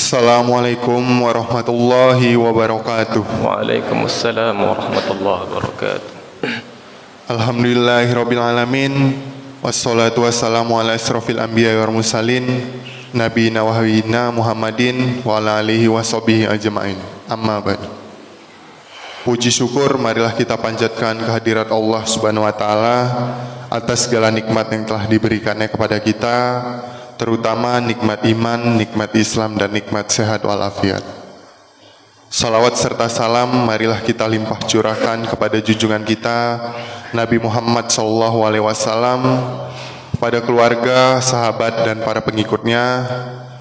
Assalamualaikum warahmatullahi wabarakatuh. Waalaikumsalam warahmatullahi wabarakatuh. Alhamdulillahirabbil alamin. Wassalatu wassalamu ala asrofil anbiya wal mursalin nabiyina wa habibina Muhammadin wa ala alihi washabihi ajmain. Amma ba'd. Puji syukur marilah kita panjatkan kehadirat Allah Subhanahu wa taala atas segala nikmat yang telah diberikannya kepada kita, terutama nikmat iman, nikmat Islam, dan nikmat sehat walafiat. Salawat serta salam marilah kita limpah curahkan kepada junjungan kita Nabi Muhammad SAW, kepada keluarga, sahabat, dan para pengikutnya,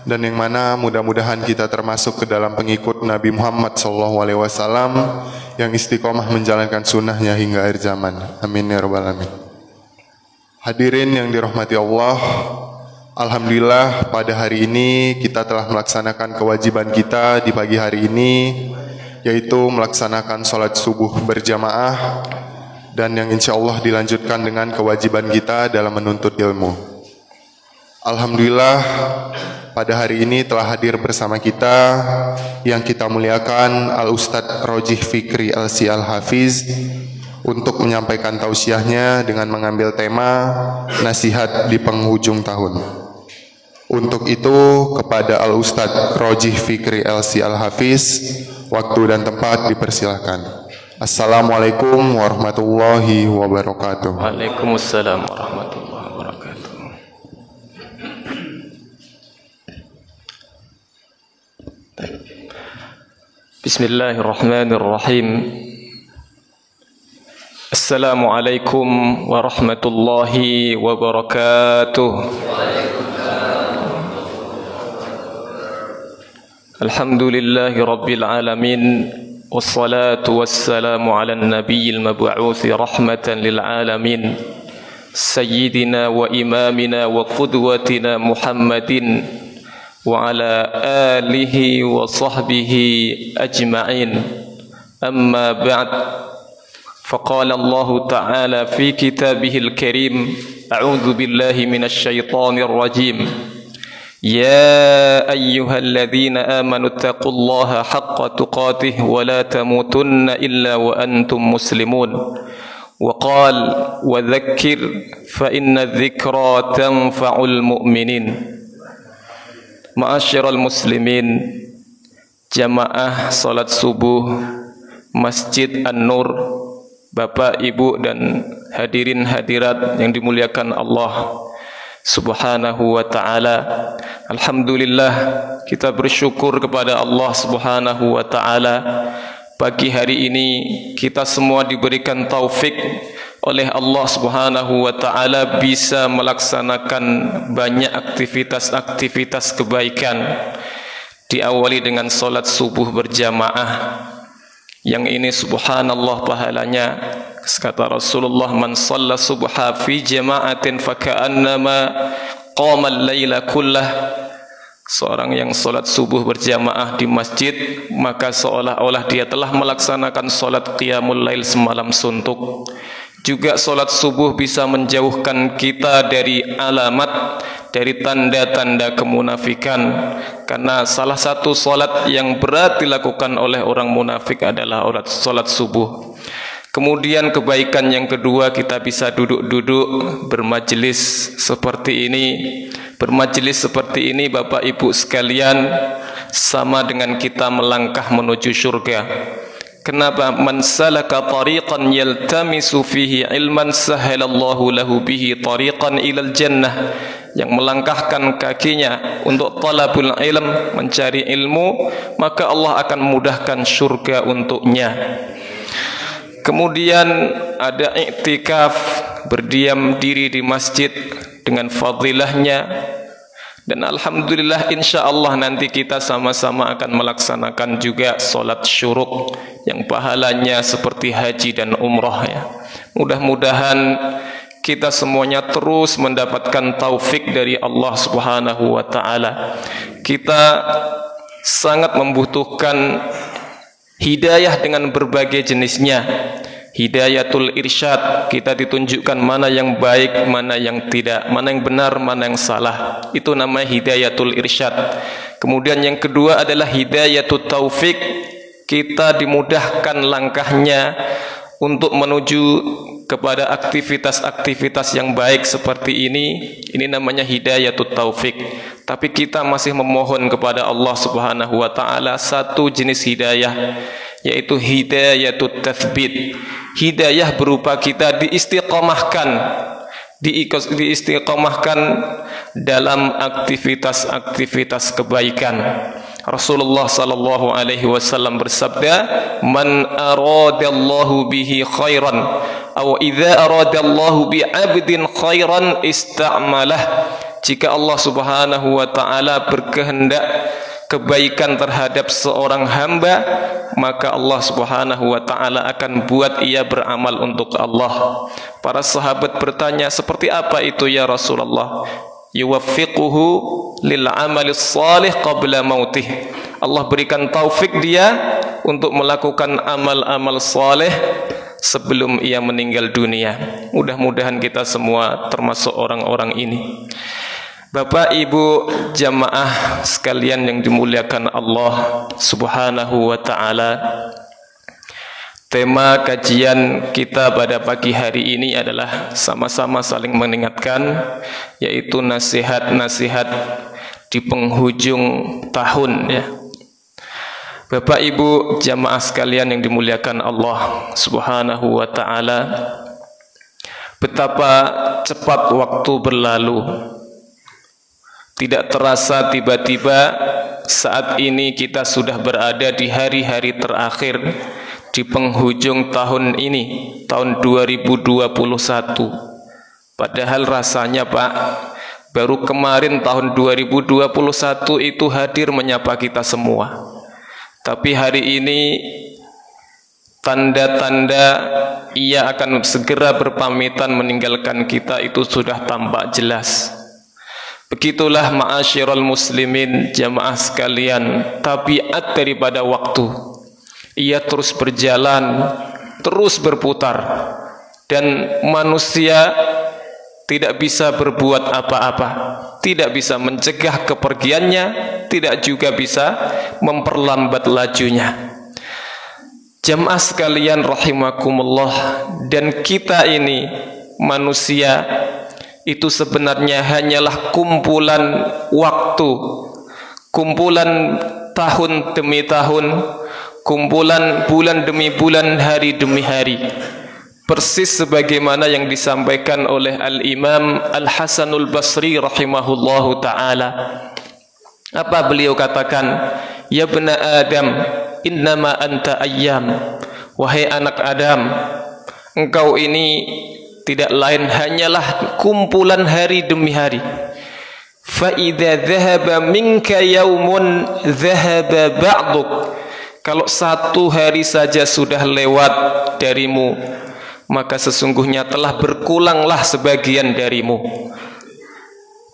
dan yang mana mudah-mudahan kita termasuk ke dalam pengikut Nabi Muhammad SAW yang istiqomah menjalankan sunnahnya hingga akhir zaman. Amin ya rabbal alamin. Hadirin yang dirahmati Allah, alhamdulillah pada hari ini kita telah melaksanakan kewajiban kita di pagi hari ini, yaitu melaksanakan sholat subuh berjamaah, dan yang insya Allah dilanjutkan dengan kewajiban kita dalam menuntut ilmu. Alhamdulillah pada hari ini telah hadir bersama kita yang kita muliakan Al-Ustadz Rojih Fikri LC Al-Hafiz untuk menyampaikan tausiahnya dengan mengambil tema nasihat di penghujung tahun. Untuk itu kepada Al-Ustadz Rojih Fikri LC Al-Hafiz, waktu dan tempat dipersilahkan. Assalamualaikum warahmatullahi wabarakatuh. Waalaikumsalam warahmatullahi wabarakatuh. Bismillahirrahmanirrahim. Assalamualaikum warahmatullahi wabarakatuh. Alhamdulillahi rabbil alamin. Wassalatu wassalamu ala nabiyil mab'uuthi rahmatan lil alamin, sayyidina wa imamina wa qudwatina Muhammadin wa ala alihi wa sahbihi ajma'in. Amma ba'd. فقال الله تعالى في كتابه الكريم: أعوذ بالله من الشيطان الرجيم. يا أيها الذين آمنوا اتقوا الله حق تقاته ولا تموتن إلا وأنتم مسلمون. وقال: وذكر فإن الذكرى تنفع المؤمنين. معاشر المسلمين، jamaah salat subuh Masjid An-Nur, Bapak, Ibu, dan hadirin hadirat yang dimuliakan Allah Subhanahu wa ta'ala. Alhamdulillah, kita bersyukur kepada Allah Subhanahu wa ta'ala. Pagi hari ini kita semua diberikan taufik oleh Allah Subhanahu wa ta'ala bisa melaksanakan banyak aktivitas-aktivitas kebaikan. Diawali dengan salat subuh berjamaah, yang ini subhanallah pahalanya. Kata Rasulullah, man shalla subha fi jama'atin faka'annama qama al-laila kullah. Seorang yang salat subuh berjamaah di masjid, maka seolah-olah dia telah melaksanakan salat qiyamul lail semalam suntuk. Juga salat subuh bisa menjauhkan kita dari alamat, dari tanda-tanda kemunafikan, karena salah satu salat yang berat dilakukan oleh orang munafik adalah salat subuh. Kemudian kebaikan yang kedua, kita bisa duduk-duduk bermajelis seperti ini. Bermajelis seperti ini, Bapak Ibu sekalian, sama dengan kita melangkah menuju surga. Kenapa? Man salaka tariqan yaltamisu fihi ilman sahalallahu lahu bihi tariqan ilal jannah. Yang melangkahkan kakinya untuk talabul ilm, mencari ilmu, maka Allah akan memudahkan surga untuknya. Kemudian ada iktikaf, berdiam diri di masjid dengan fadilahnya. Dan alhamdulillah insyaallah nanti kita sama-sama akan melaksanakan juga salat syuruk yang pahalanya seperti haji dan umrah ya. Mudah-mudahan kita semuanya terus mendapatkan taufik dari Allah Subhanahu wa ta'ala. Kita sangat membutuhkan hidayah dengan berbagai jenisnya. hidayatul irsyad, kita ditunjukkan mana yang baik, mana yang tidak, mana yang benar, mana yang salah. Itu namanya hidayatul irsyad. Kemudian yang kedua adalah hidayatul taufik, kita dimudahkan langkahnya untuk menuju kepada aktivitas-aktivitas yang baik seperti ini namanya hidayatul taufik. Tapi kita masih memohon kepada Allah Subhanahu wa taala satu jenis hidayah, yaitu hidayatul tathbit. Hidayah berupa kita diistiqomahkan dalam aktivitas-aktivitas kebaikan. Rasulullah sallallahu alaihi wasallam bersabda, "Man aradallahu bihi khairan aw idza aradallahu bi 'abdin khairan ista'malah." Jika Allah Subhanahu wa taala berkehendak kebaikan terhadap seorang hamba, maka Allah Subhanahu wa taala akan buat ia beramal untuk Allah. Para sahabat bertanya, seperti apa itu ya Rasulullah? Yuwaffiquhu lil amali shalih qabla mautih. Allah berikan taufik dia untuk melakukan amal-amal saleh sebelum ia meninggal dunia. Mudah-mudahan kita semua termasuk orang-orang ini. Bapak Ibu jamaah sekalian yang dimuliakan Allah Subhanahu wa taala, tema kajian kita pada pagi hari ini adalah sama-sama saling mengingatkan, yaitu nasihat-nasihat di penghujung tahun ya. Bapak Ibu jamaah sekalian yang dimuliakan Allah Subhanahu wa taala, betapa cepat waktu berlalu. Tidak terasa tiba-tiba saat ini kita sudah berada di hari-hari terakhir di penghujung tahun ini, tahun 2021. Padahal rasanya Pak, baru kemarin tahun 2021 itu hadir menyapa kita semua. Tapi hari ini tanda-tanda ia akan segera berpamitan meninggalkan kita itu sudah tampak jelas. Begitulah ma'asyiral muslimin jamaah sekalian, tabiat daripada waktu. Ia terus berjalan, terus berputar, dan manusia tidak bisa berbuat apa-apa, tidak bisa mencegah kepergiannya, tidak juga bisa memperlambat lajunya. Jamaah sekalian rahimakumullah, dan kita ini manusia itu sebenarnya hanyalah kumpulan waktu, kumpulan tahun demi tahun, kumpulan bulan demi bulan, hari demi hari. Persis sebagaimana yang disampaikan oleh Al-Imam Al-Hasanul Basri rahimahullahu ta'ala. Apa beliau katakan? Ya bna Adam, innama anta ayyam. Wahai anak Adam, engkau ini tidak lain hanyalah kumpulan hari demi hari. Fa idza dhahaba minka yaumun dhahaba ba'duk. Kalau satu hari saja sudah lewat darimu, maka sesungguhnya telah berkulanglah sebagian darimu.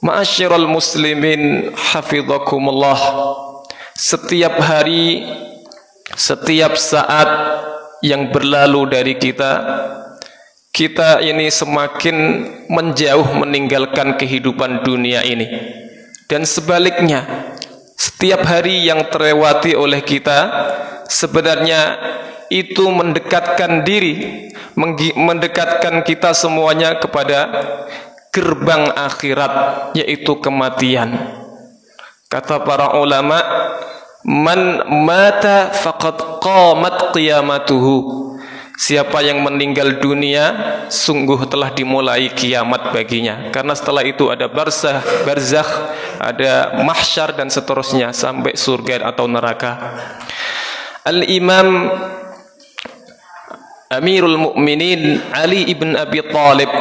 Ma'asyiral muslimin hafizakumullah, setiap hari, setiap saat yang berlalu dari kita ini semakin menjauh meninggalkan kehidupan dunia ini. Dan sebaliknya, setiap hari yang terlewati oleh kita sebenarnya itu mendekatkan diri, mendekatkan kita semuanya kepada gerbang akhirat, yaitu kematian. Kata para ulama, man mata faqad qamat qiyamatuhu. Siapa yang meninggal dunia, sungguh telah dimulai kiamat baginya. Karena setelah itu ada barzakh, ada mahsyar dan seterusnya sampai surga atau neraka. Al-Imam Amirul Mukminin Ali ibn Abi Thalib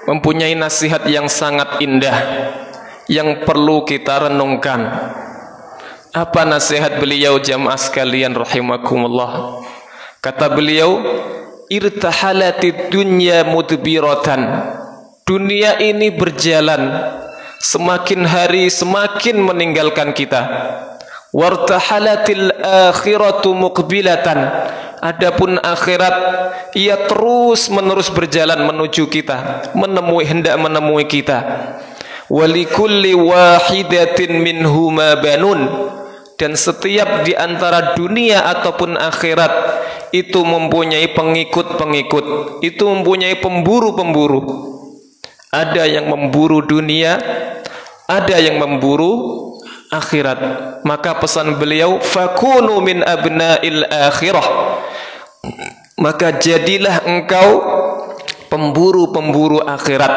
mempunyai nasihat yang sangat indah yang perlu kita renungkan. Apa nasihat beliau jamaah sekalian rahimakumullah? Kata beliau, irtahalatid dunya mudbiratan. Dunia ini berjalan, semakin hari semakin meninggalkan kita. Wartahalatil akhiratu muqbilatan. Adapun akhirat, ia terus-menerus berjalan menuju kita, hendak menemui kita. Walikulli wahidatin minhuma banun, dan setiap di antara dunia ataupun akhirat itu mempunyai pengikut-pengikut, itu mempunyai pemburu-pemburu. Ada yang memburu dunia, ada yang memburu akhirat. Maka pesan beliau, fakunu min abna'il akhirah, maka jadilah engkau pemburu-pemburu akhirat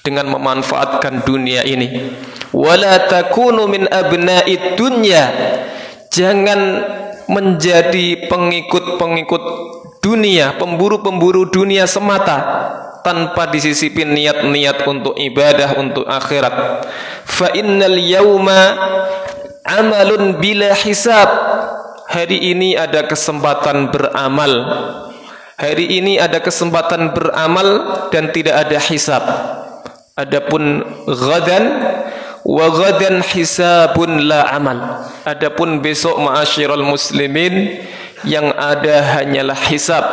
dengan memanfaatkan dunia ini. Wala takunu min abna'id dunya, jangan menjadi pengikut-pengikut dunia, pemburu-pemburu dunia semata, tanpa disisipin niat-niat untuk ibadah, untuk akhirat. Fa innal yauma amalun bila hisab, hari ini ada kesempatan beramal, hari ini ada kesempatan beramal dan tidak ada hisab. Adapun ghadan, wa ghadan hisabun la amal, adapun besok ma'asyiral muslimin, yang ada hanyalah hisab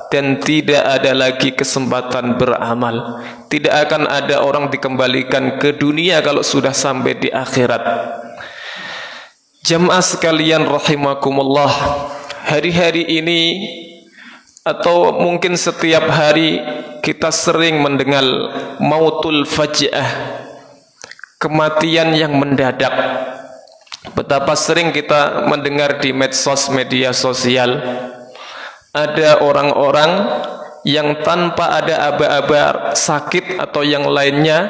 dan tidak ada lagi kesempatan beramal. Tidak akan ada orang dikembalikan ke dunia kalau sudah sampai di akhirat. Jamaah sekalian rahimakumullah, hari-hari ini atau mungkin setiap hari kita sering mendengar mautul faj'ah, kematian yang mendadak. Betapa sering kita mendengar di medsos, media sosial, ada orang-orang yang tanpa ada aba-aba sakit atau yang lainnya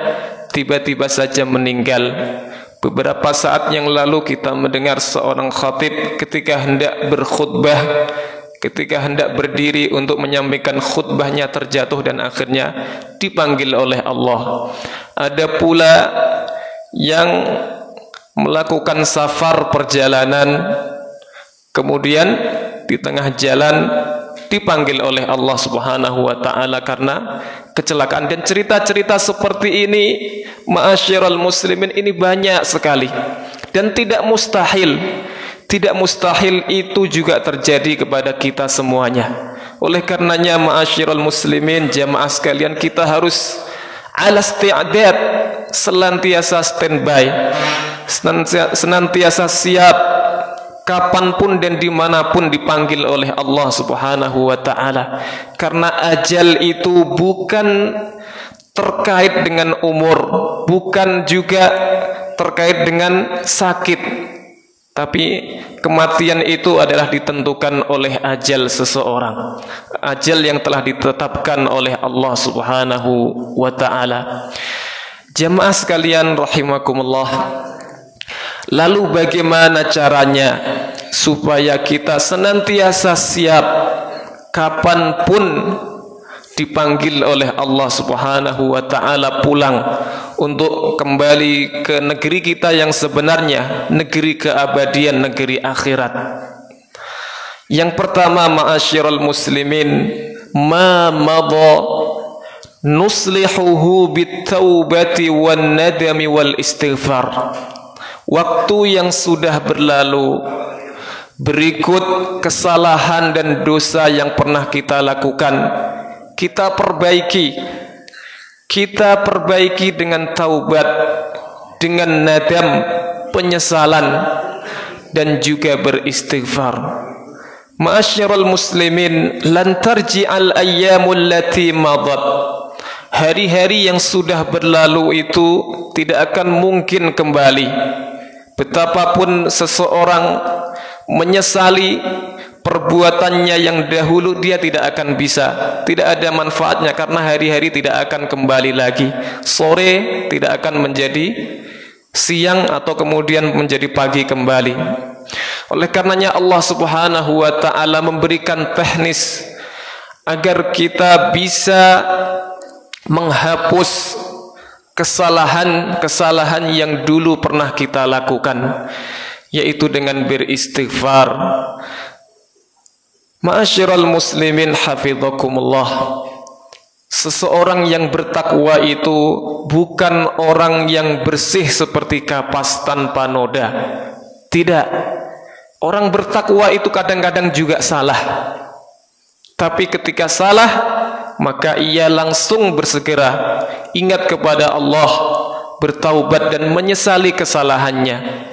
tiba-tiba saja meninggal. Beberapa saat yang lalu kita mendengar seorang khatib ketika hendak berkhutbah, ketika hendak berdiri untuk menyampaikan khutbahnya terjatuh dan akhirnya dipanggil oleh Allah. Ada pula yang melakukan safar perjalanan, kemudian di tengah jalan dipanggil oleh Allah Subhanahu wa taala karena kecelakaan. Dan cerita-cerita seperti ini, ma'asyiral muslimin, ini banyak sekali dan tidak mustahil itu juga terjadi kepada kita semuanya. Oleh karenanya ma'asyiral muslimin, jamaah sekalian, kita harus ala isti'dad, senantiasa standby, senantiasa siap kapanpun dan dimanapun dipanggil oleh Allah Subhanahu wa ta'ala. Karena ajal itu bukan terkait dengan umur, bukan juga terkait dengan sakit, tapi kematian itu adalah ditentukan oleh ajal seseorang, ajal yang telah ditetapkan oleh Allah Subhanahu wa ta'ala. Jamaah sekalian rahimakumullah, lalu bagaimana caranya supaya kita senantiasa siap kapanpun dipanggil oleh Allah Subhanahu wa ta'ala pulang untuk kembali ke negeri kita yang sebenarnya, negeri keabadian, negeri akhirat? Yang pertama, ma'asyiral muslimin, ma madha nuslihuhu bitaubati wan nadami wal istighfar. Waktu yang sudah berlalu, berikut kesalahan dan dosa yang pernah kita lakukan, kita perbaiki dengan taubat, dengan nadam, penyesalan, dan juga beristighfar. Ma'asyiral muslimin, lan tarji'al ayyamul lati madat, hari-hari yang sudah berlalu itu tidak akan mungkin kembali. Betapapun seseorang menyesali perbuatannya yang dahulu, dia tidak akan bisa, tidak ada manfaatnya, karena hari-hari tidak akan kembali lagi. Sore tidak akan menjadi siang atau kemudian menjadi pagi kembali. Oleh karenanya Allah Subhanahu wa ta'ala memberikan teknis agar kita bisa menghapus kesalahan-kesalahan yang dulu pernah kita lakukan, yaitu dengan beristighfar. Ma'asyiral muslimin hafizakumullah, seseorang yang bertakwa itu bukan orang yang bersih seperti kapas tanpa noda. Tidak. Orang bertakwa itu kadang-kadang juga salah. Tapi ketika salah, maka ia langsung bersegera ingat kepada Allah, bertaubat dan menyesali kesalahannya.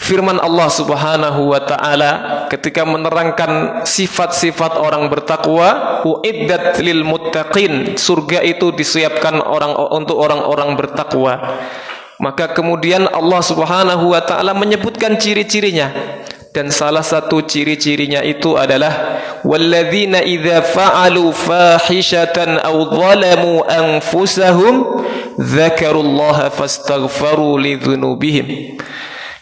Firman Allah Subhanahu wa taala ketika menerangkan sifat-sifat orang bertakwa, uiddat lil muttaqin, surga itu disiapkan untuk orang-orang bertakwa. Maka kemudian Allah Subhanahu wa taala menyebutkan ciri-cirinya, dan salah satu ciri-cirinya itu adalah walladzina idza fa'alu fahishatan aw zalamu anfusahum dzakarullaha fastaghfaru lidzunubihim,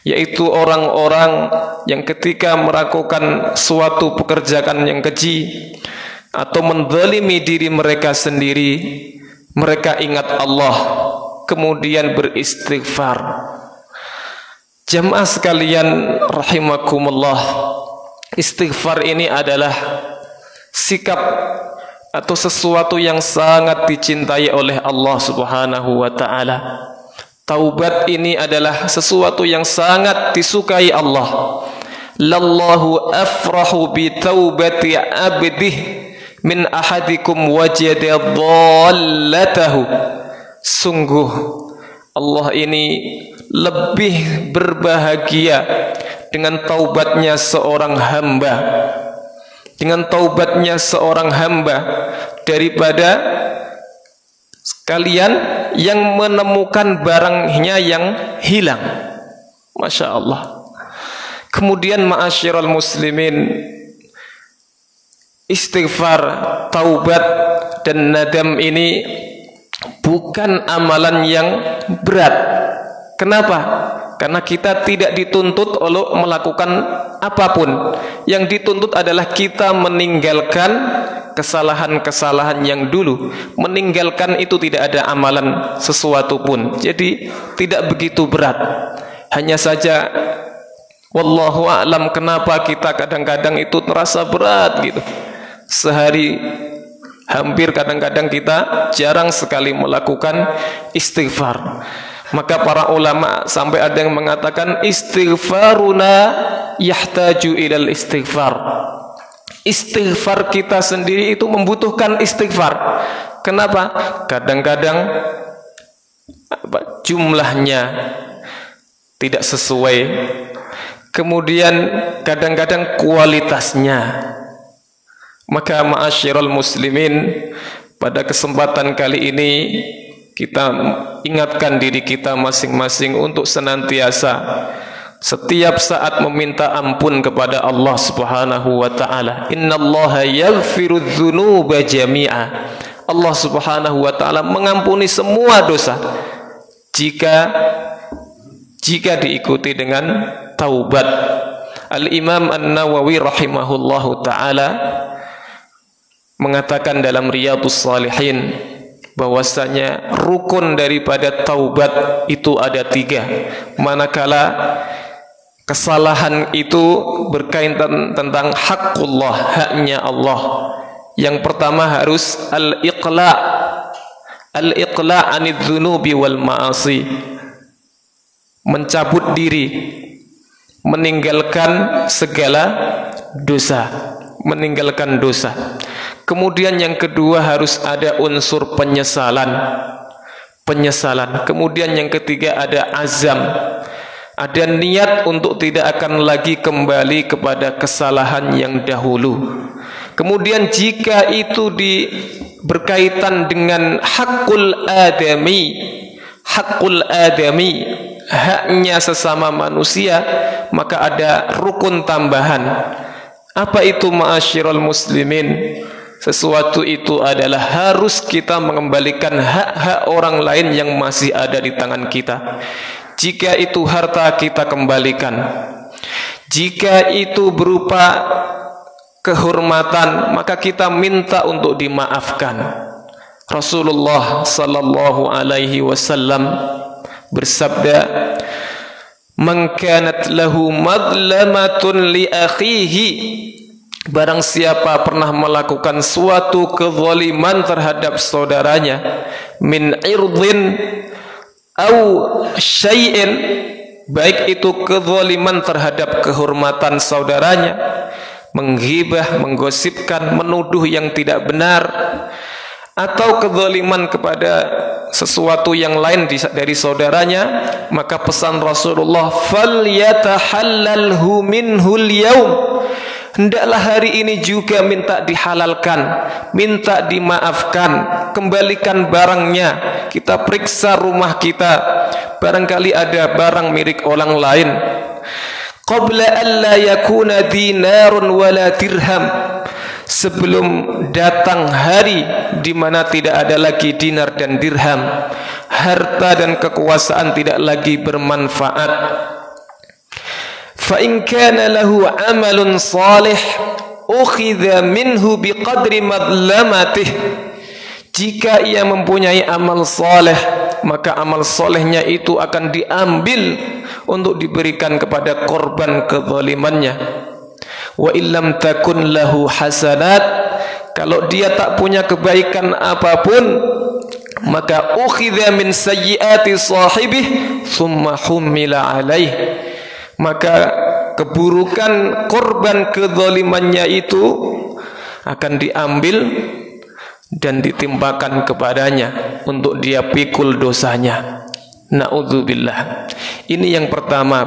yaitu orang-orang yang ketika melakukan suatu pekerjaan yang keji atau menzalimi diri mereka sendiri, mereka ingat Allah kemudian beristighfar. Jamaah sekalian rahimakumullah, istighfar ini adalah sikap atau sesuatu yang sangat dicintai oleh Allah Subhanahu wa taala. Taubat ini adalah sesuatu yang sangat disukai Allah. Lallahu afrahu bi taubati abdih min ahadikum wajada dhallatahu. Sungguh Allah ini lebih berbahagia dengan taubatnya seorang hamba, dengan taubatnya seorang hamba daripada kalian yang menemukan barangnya yang hilang. Masya Allah. Kemudian ma'asyiral muslimin, istighfar, taubat dan nadam ini bukan amalan yang berat. Kenapa? Karena kita tidak dituntut untuk melakukan apapun. Yang dituntut adalah kita meninggalkan kesalahan-kesalahan yang dulu. Meninggalkan itu tidak ada amalan sesuatu pun. Jadi tidak begitu berat. Hanya saja wallahu a'lam kenapa kita kadang-kadang itu terasa berat gitu. Sehari hampir kadang-kadang kita jarang sekali melakukan istighfar. Maka para ulama sampai ada yang mengatakan istighfaruna yahtaju ilal istighfar. Istighfar kita sendiri itu membutuhkan istighfar. Kenapa? Kadang-kadang jumlahnya tidak sesuai. Kemudian kadang-kadang kualitasnya. Maka ma'asyiral muslimin, pada kesempatan kali ini kita ingatkan diri kita masing-masing untuk senantiasa setiap saat meminta ampun kepada Allah Subhanahu wa taala. Innallaha yaghfiru dzunuba jami'a. Allah Subhanahu wa taala mengampuni semua dosa jika diikuti dengan taubat. Al-Imam An-Nawawi rahimahullahu taala mengatakan dalam Riyadhus Shalihin bahwasanya rukun daripada taubat itu ada 3. Manakala kesalahan itu berkaitan tentang haqqullah, haknya Allah. Yang pertama harus al-iqla' anidz dzunubi wal ma'asi. Mencabut diri, meninggalkan segala dosa, meninggalkan dosa. Kemudian yang kedua harus ada unsur penyesalan. Kemudian yang ketiga ada azam, ada niat untuk tidak akan lagi kembali kepada kesalahan yang dahulu. Kemudian jika itu berkaitan dengan hakul adami, haknya sesama manusia, maka ada rukun tambahan. Apa itu ma'asyiral muslimin? Sesuatu itu adalah harus kita mengembalikan hak-hak orang lain yang masih ada di tangan kita. Jika itu harta, kita kembalikan. Jika itu berupa kehormatan, maka kita minta untuk dimaafkan. Rasulullah sallallahu alaihi wasallam bersabda, "Man kanat lahu madlamatun li akhihi." Barang siapa pernah melakukan suatu kezaliman terhadap saudaranya, min irdin au syai'in, baik itu kezaliman terhadap kehormatan saudaranya, menghibah, menggosipkan, menuduh yang tidak benar, atau kezaliman kepada sesuatu yang lain dari saudaranya, maka pesan Rasulullah, falyatahallalhu minhul yaum, hendaklah hari ini juga minta dihalalkan, minta dimaafkan, kembalikan barangnya. Kita periksa rumah kita, barangkali ada barang milik orang lain. Qabla an la yakuna dinarun wala dirham, sebelum datang hari di mana tidak ada lagi dinar dan dirham, harta dan kekuasaan tidak lagi bermanfaat. Fa in kana lahu amalun salih ukhidha minhu biqadri madlamatih, jika ia mempunyai amal saleh, maka amal solehnya itu akan diambil untuk diberikan kepada korban kezalimannya. Wa illam takun lahu hasanat, kalau dia tak punya kebaikan apapun, maka ukhidha min sayyiati sahibih thumma humila alaih, maka keburukan korban kezalimannya itu akan diambil dan ditimpakan kepadanya untuk dia pikul dosanya. Na'udzubillah. Ini yang pertama,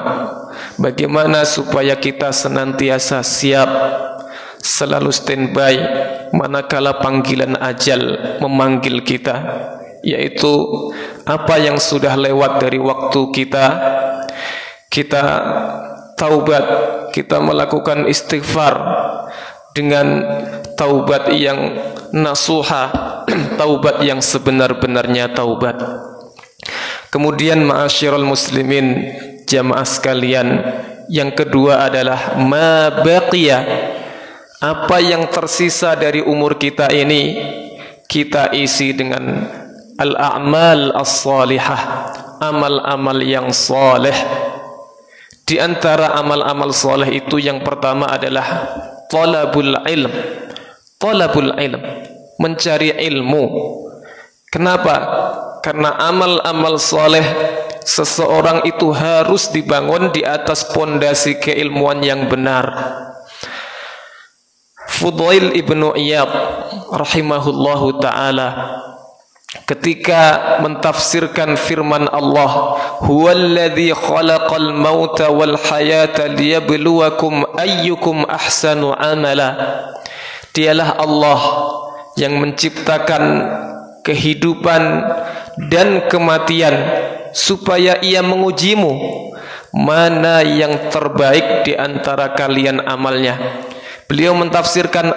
bagaimana supaya kita senantiasa siap, selalu standby manakala panggilan ajal memanggil kita, yaitu apa yang sudah lewat dari waktu kita taubat, kita melakukan istighfar dengan taubat yang nasuha, taubat yang sebenar-benarnya taubat. Kemudian ma'asyiral muslimin, jamaah sekalian, yang kedua adalah ma baqiya, apa yang tersisa dari umur kita ini kita isi dengan al-a'mal as-salihah, amal-amal yang saleh. Di antara amal-amal saleh itu yang pertama adalah talabul ilm. Talabul ilm, mencari ilmu. Kenapa? Karena amal-amal saleh seseorang itu harus dibangun di atas pondasi keilmuan yang benar. Fudail ibnu Iyad rahimahullahu ta'ala ketika mentafsirkan firman Allah, huwallazi khalaqal mauta wal hayata liyabluwakum ayyukum ahsanu amala, dialah Allah yang menciptakan kehidupan dan kematian supaya ia mengujimu mana yang terbaik di antara kalian amalnya. Beliau mentafsirkan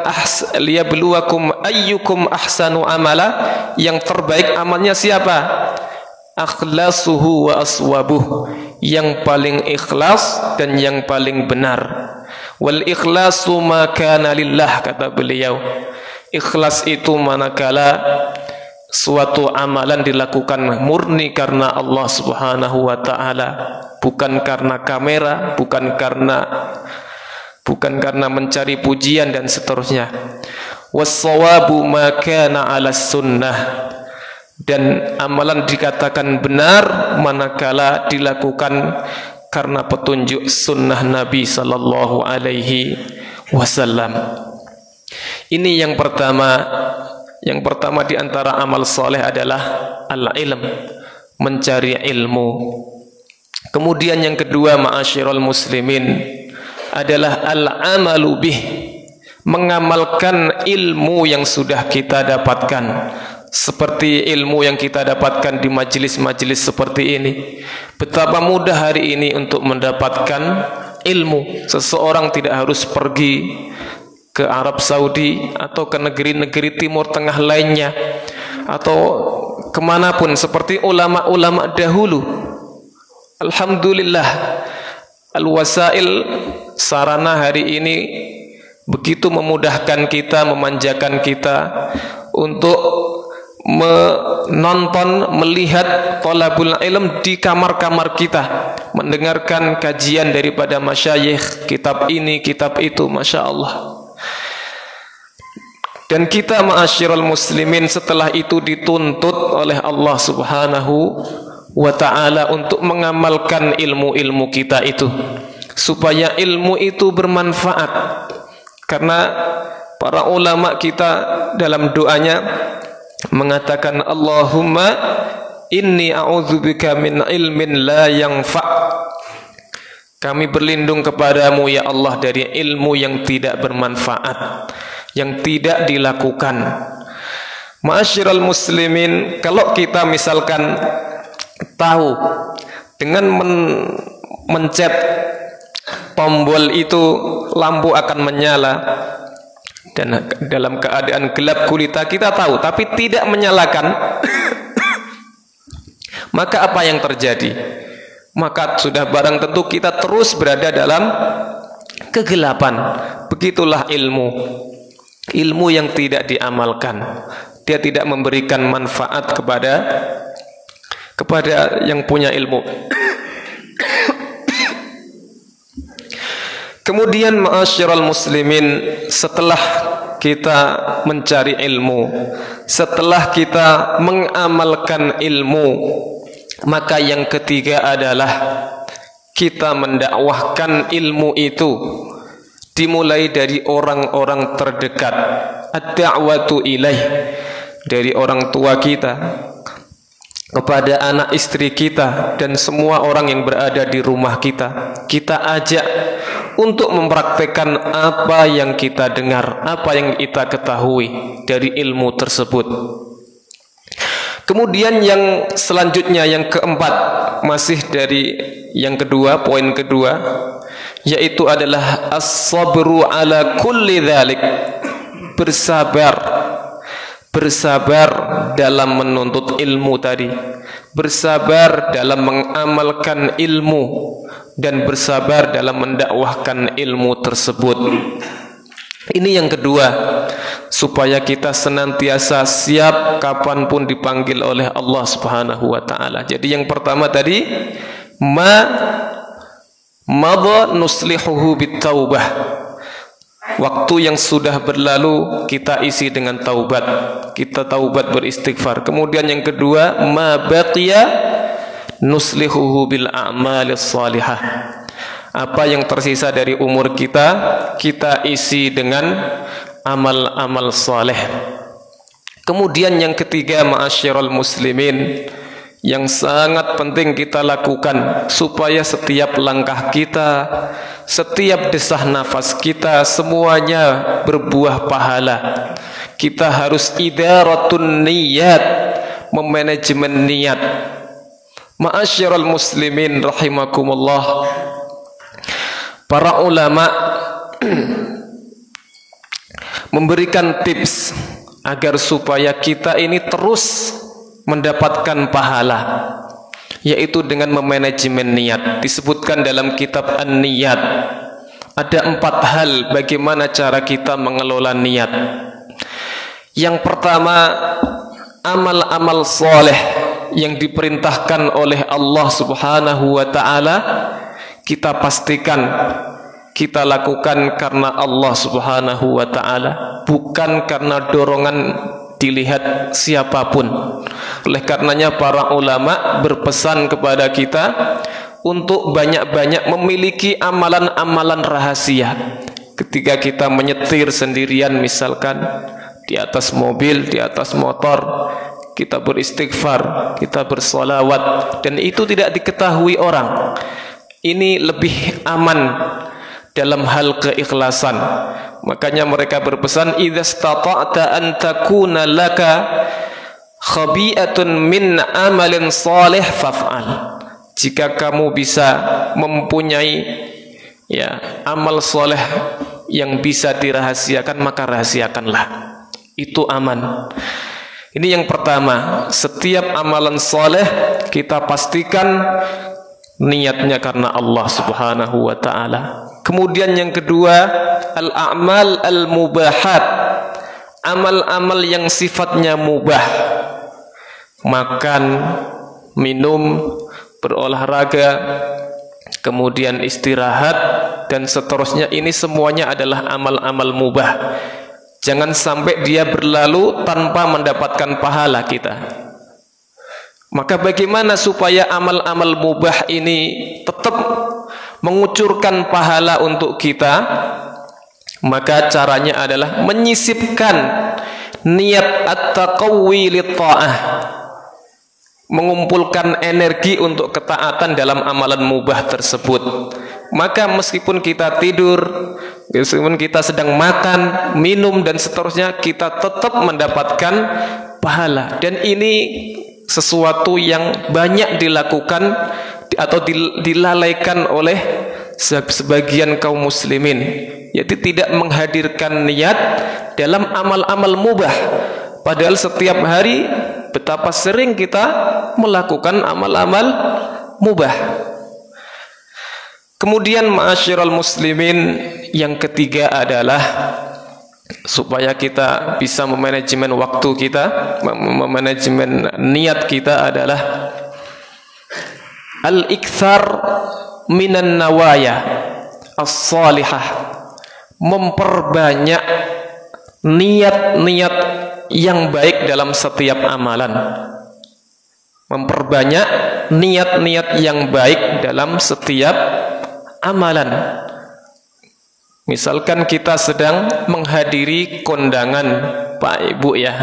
liyabluwakum ayyukum ahsanu amala, yang terbaik amalnya siapa? Akhlasuhu wa aswabuh, yang paling ikhlas dan yang paling benar. Wal ikhlasu ma kana lillah, kata beliau. Ikhlas itu manakala suatu amalan dilakukan murni karena Allah Subhanahu wa ta'ala, bukan karena kamera, bukan karena mencari pujian dan seterusnya. Was-shawabu ma kana 'ala sunnah, dan amalan dikatakan benar manakala dilakukan karena petunjuk sunnah Nabi sallallahu alaihi wasallam. Ini yang pertama. Yang pertama di antara amal soleh adalah al-ilm, mencari ilmu. Kemudian yang kedua, ma'asyiral muslimin, adalah al-amalu bih, mengamalkan ilmu yang sudah kita dapatkan. Seperti ilmu yang kita dapatkan di majelis-majelis seperti ini. Betapa mudah hari ini untuk mendapatkan ilmu. Seseorang tidak harus pergi ke Arab Saudi atau ke negeri-negeri Timur Tengah lainnya, atau kemanapun seperti ulama-ulama dahulu. Alhamdulillah, al-wasail, sarana hari ini begitu memudahkan kita, memanjakan kita untuk menonton, melihat thalabul ilm di kamar-kamar kita, mendengarkan kajian daripada masyayikh, kitab ini, kitab itu, Masya Allah. Dan kita ma'asyiral muslimin setelah itu dituntut oleh Allah Subhanahu wa ta'ala untuk mengamalkan ilmu-ilmu kita itu, supaya ilmu itu bermanfaat. Karena para ulama kita dalam doanya mengatakan, Allahumma inni a'udzubika min ilmin la yanfa'. Kami berlindung kepadamu ya Allah dari ilmu yang tidak bermanfaat, yang tidak dilakukan. Ma'asyiral muslimin, kalau kita misalkan tahu dengan mencet tombol itu lampu akan menyala, dan dalam keadaan gelap gulita kita tahu tapi tidak menyalakan, maka apa yang terjadi? Maka sudah barang tentu kita terus berada dalam kegelapan. Begitulah ilmu yang tidak diamalkan, dia tidak memberikan manfaat kepada yang punya ilmu. Kemudian ma'asyiral muslimin, setelah kita mencari ilmu, setelah kita mengamalkan ilmu, maka yang ketiga adalah kita mendakwahkan ilmu itu, dimulai dari orang-orang terdekat. Ad-da'watu ilaih, dari orang tua kita kepada anak istri kita dan semua orang yang berada di rumah kita. Kita ajak untuk mempraktekkan apa yang kita dengar, apa yang kita ketahui dari ilmu tersebut. Kemudian yang selanjutnya, yang keempat, masih dari yang kedua, poin kedua, yaitu adalah as-sabru ala kulli dzalik. Bersabar dalam menuntut ilmu tadi, bersabar dalam mengamalkan ilmu, dan bersabar dalam mendakwahkan ilmu tersebut. Ini yang kedua, supaya kita senantiasa siap kapanpun dipanggil oleh Allah Subhanahu wa ta'ala. Jadi yang pertama tadi, madha nuslihuhu bitaubah. Waktu yang sudah berlalu kita isi dengan taubat, kita taubat beristighfar. Kemudian yang kedua, ma baqiya nuslihuhu bil a'malis salihah. Apa yang tersisa dari umur kita, kita isi dengan amal-amal saleh. Kemudian yang ketiga, ma'asyiral muslimin, yang sangat penting kita lakukan supaya setiap langkah kita, setiap desah nafas kita, semuanya berbuah pahala. Kita harus idaratun niyat, memanajemen niat. Ma'asyiral muslimin rahimakumullah, para ulama memberikan tips agar supaya kita ini terus mendapatkan pahala, yaitu dengan memanajemen niat. Disebutkan dalam kitab An-Niyat, ada 4 hal bagaimana cara kita mengelola niat. Yang pertama, amal-amal soleh yang diperintahkan oleh Allah Subhanahu wa ta'ala, kita pastikan kita lakukan karena Allah Subhanahu wa ta'ala, bukan karena dorongan dilihat siapapun. Oleh karenanya para ulama berpesan kepada kita untuk banyak-banyak memiliki amalan-amalan rahasia. Ketika kita menyetir sendirian misalkan, di atas mobil, di atas motor, kita beristighfar, kita bersolawat, dan itu tidak diketahui orang. Ini lebih aman dalam hal keikhlasan. Makanya mereka berpesan, idza stata'ta an takuna laka khabi'atun min amalin salih faf'al. Jika kamu bisa mempunyai amal soleh yang bisa dirahasiakan, maka rahasiakanlah. Itu aman. Ini yang pertama, setiap amalan soleh kita pastikan niatnya karena Allah Subhanahu wa ta'ala. Kemudian yang kedua, al-a'mal al-mubahat, amal-amal yang sifatnya mubah. Makan, minum, berolahraga, kemudian istirahat, dan seterusnya. Ini semuanya adalah amal-amal mubah. Jangan sampai dia berlalu tanpa mendapatkan pahala kita. Maka bagaimana supaya amal-amal mubah ini tetap mengucurkan pahala untuk kita? Maka caranya adalah menyisipkan niat at-taqawwi lit-ta'ah, mengumpulkan energi untuk ketaatan dalam amalan mubah tersebut. Maka meskipun kita tidur, meskipun kita sedang makan, minum dan seterusnya, kita tetap mendapatkan pahala. Dan ini sesuatu yang banyak dilakukan atau dilalaikan oleh sebagian kaum muslimin, yaitu tidak menghadirkan niat dalam amal-amal mubah. Padahal setiap hari betapa sering kita melakukan amal-amal mubah. Kemudian ma'asyiral muslimin, yang ketiga adalah supaya kita bisa memanajemen waktu kita, memanajemen niat kita adalah al-ikthar minan nawaya as-salihah, memperbanyak niat-niat yang baik dalam setiap amalan. Memperbanyak niat-niat yang baik dalam setiap amalan. Misalkan kita sedang menghadiri kondangan, Pak Ibu ya,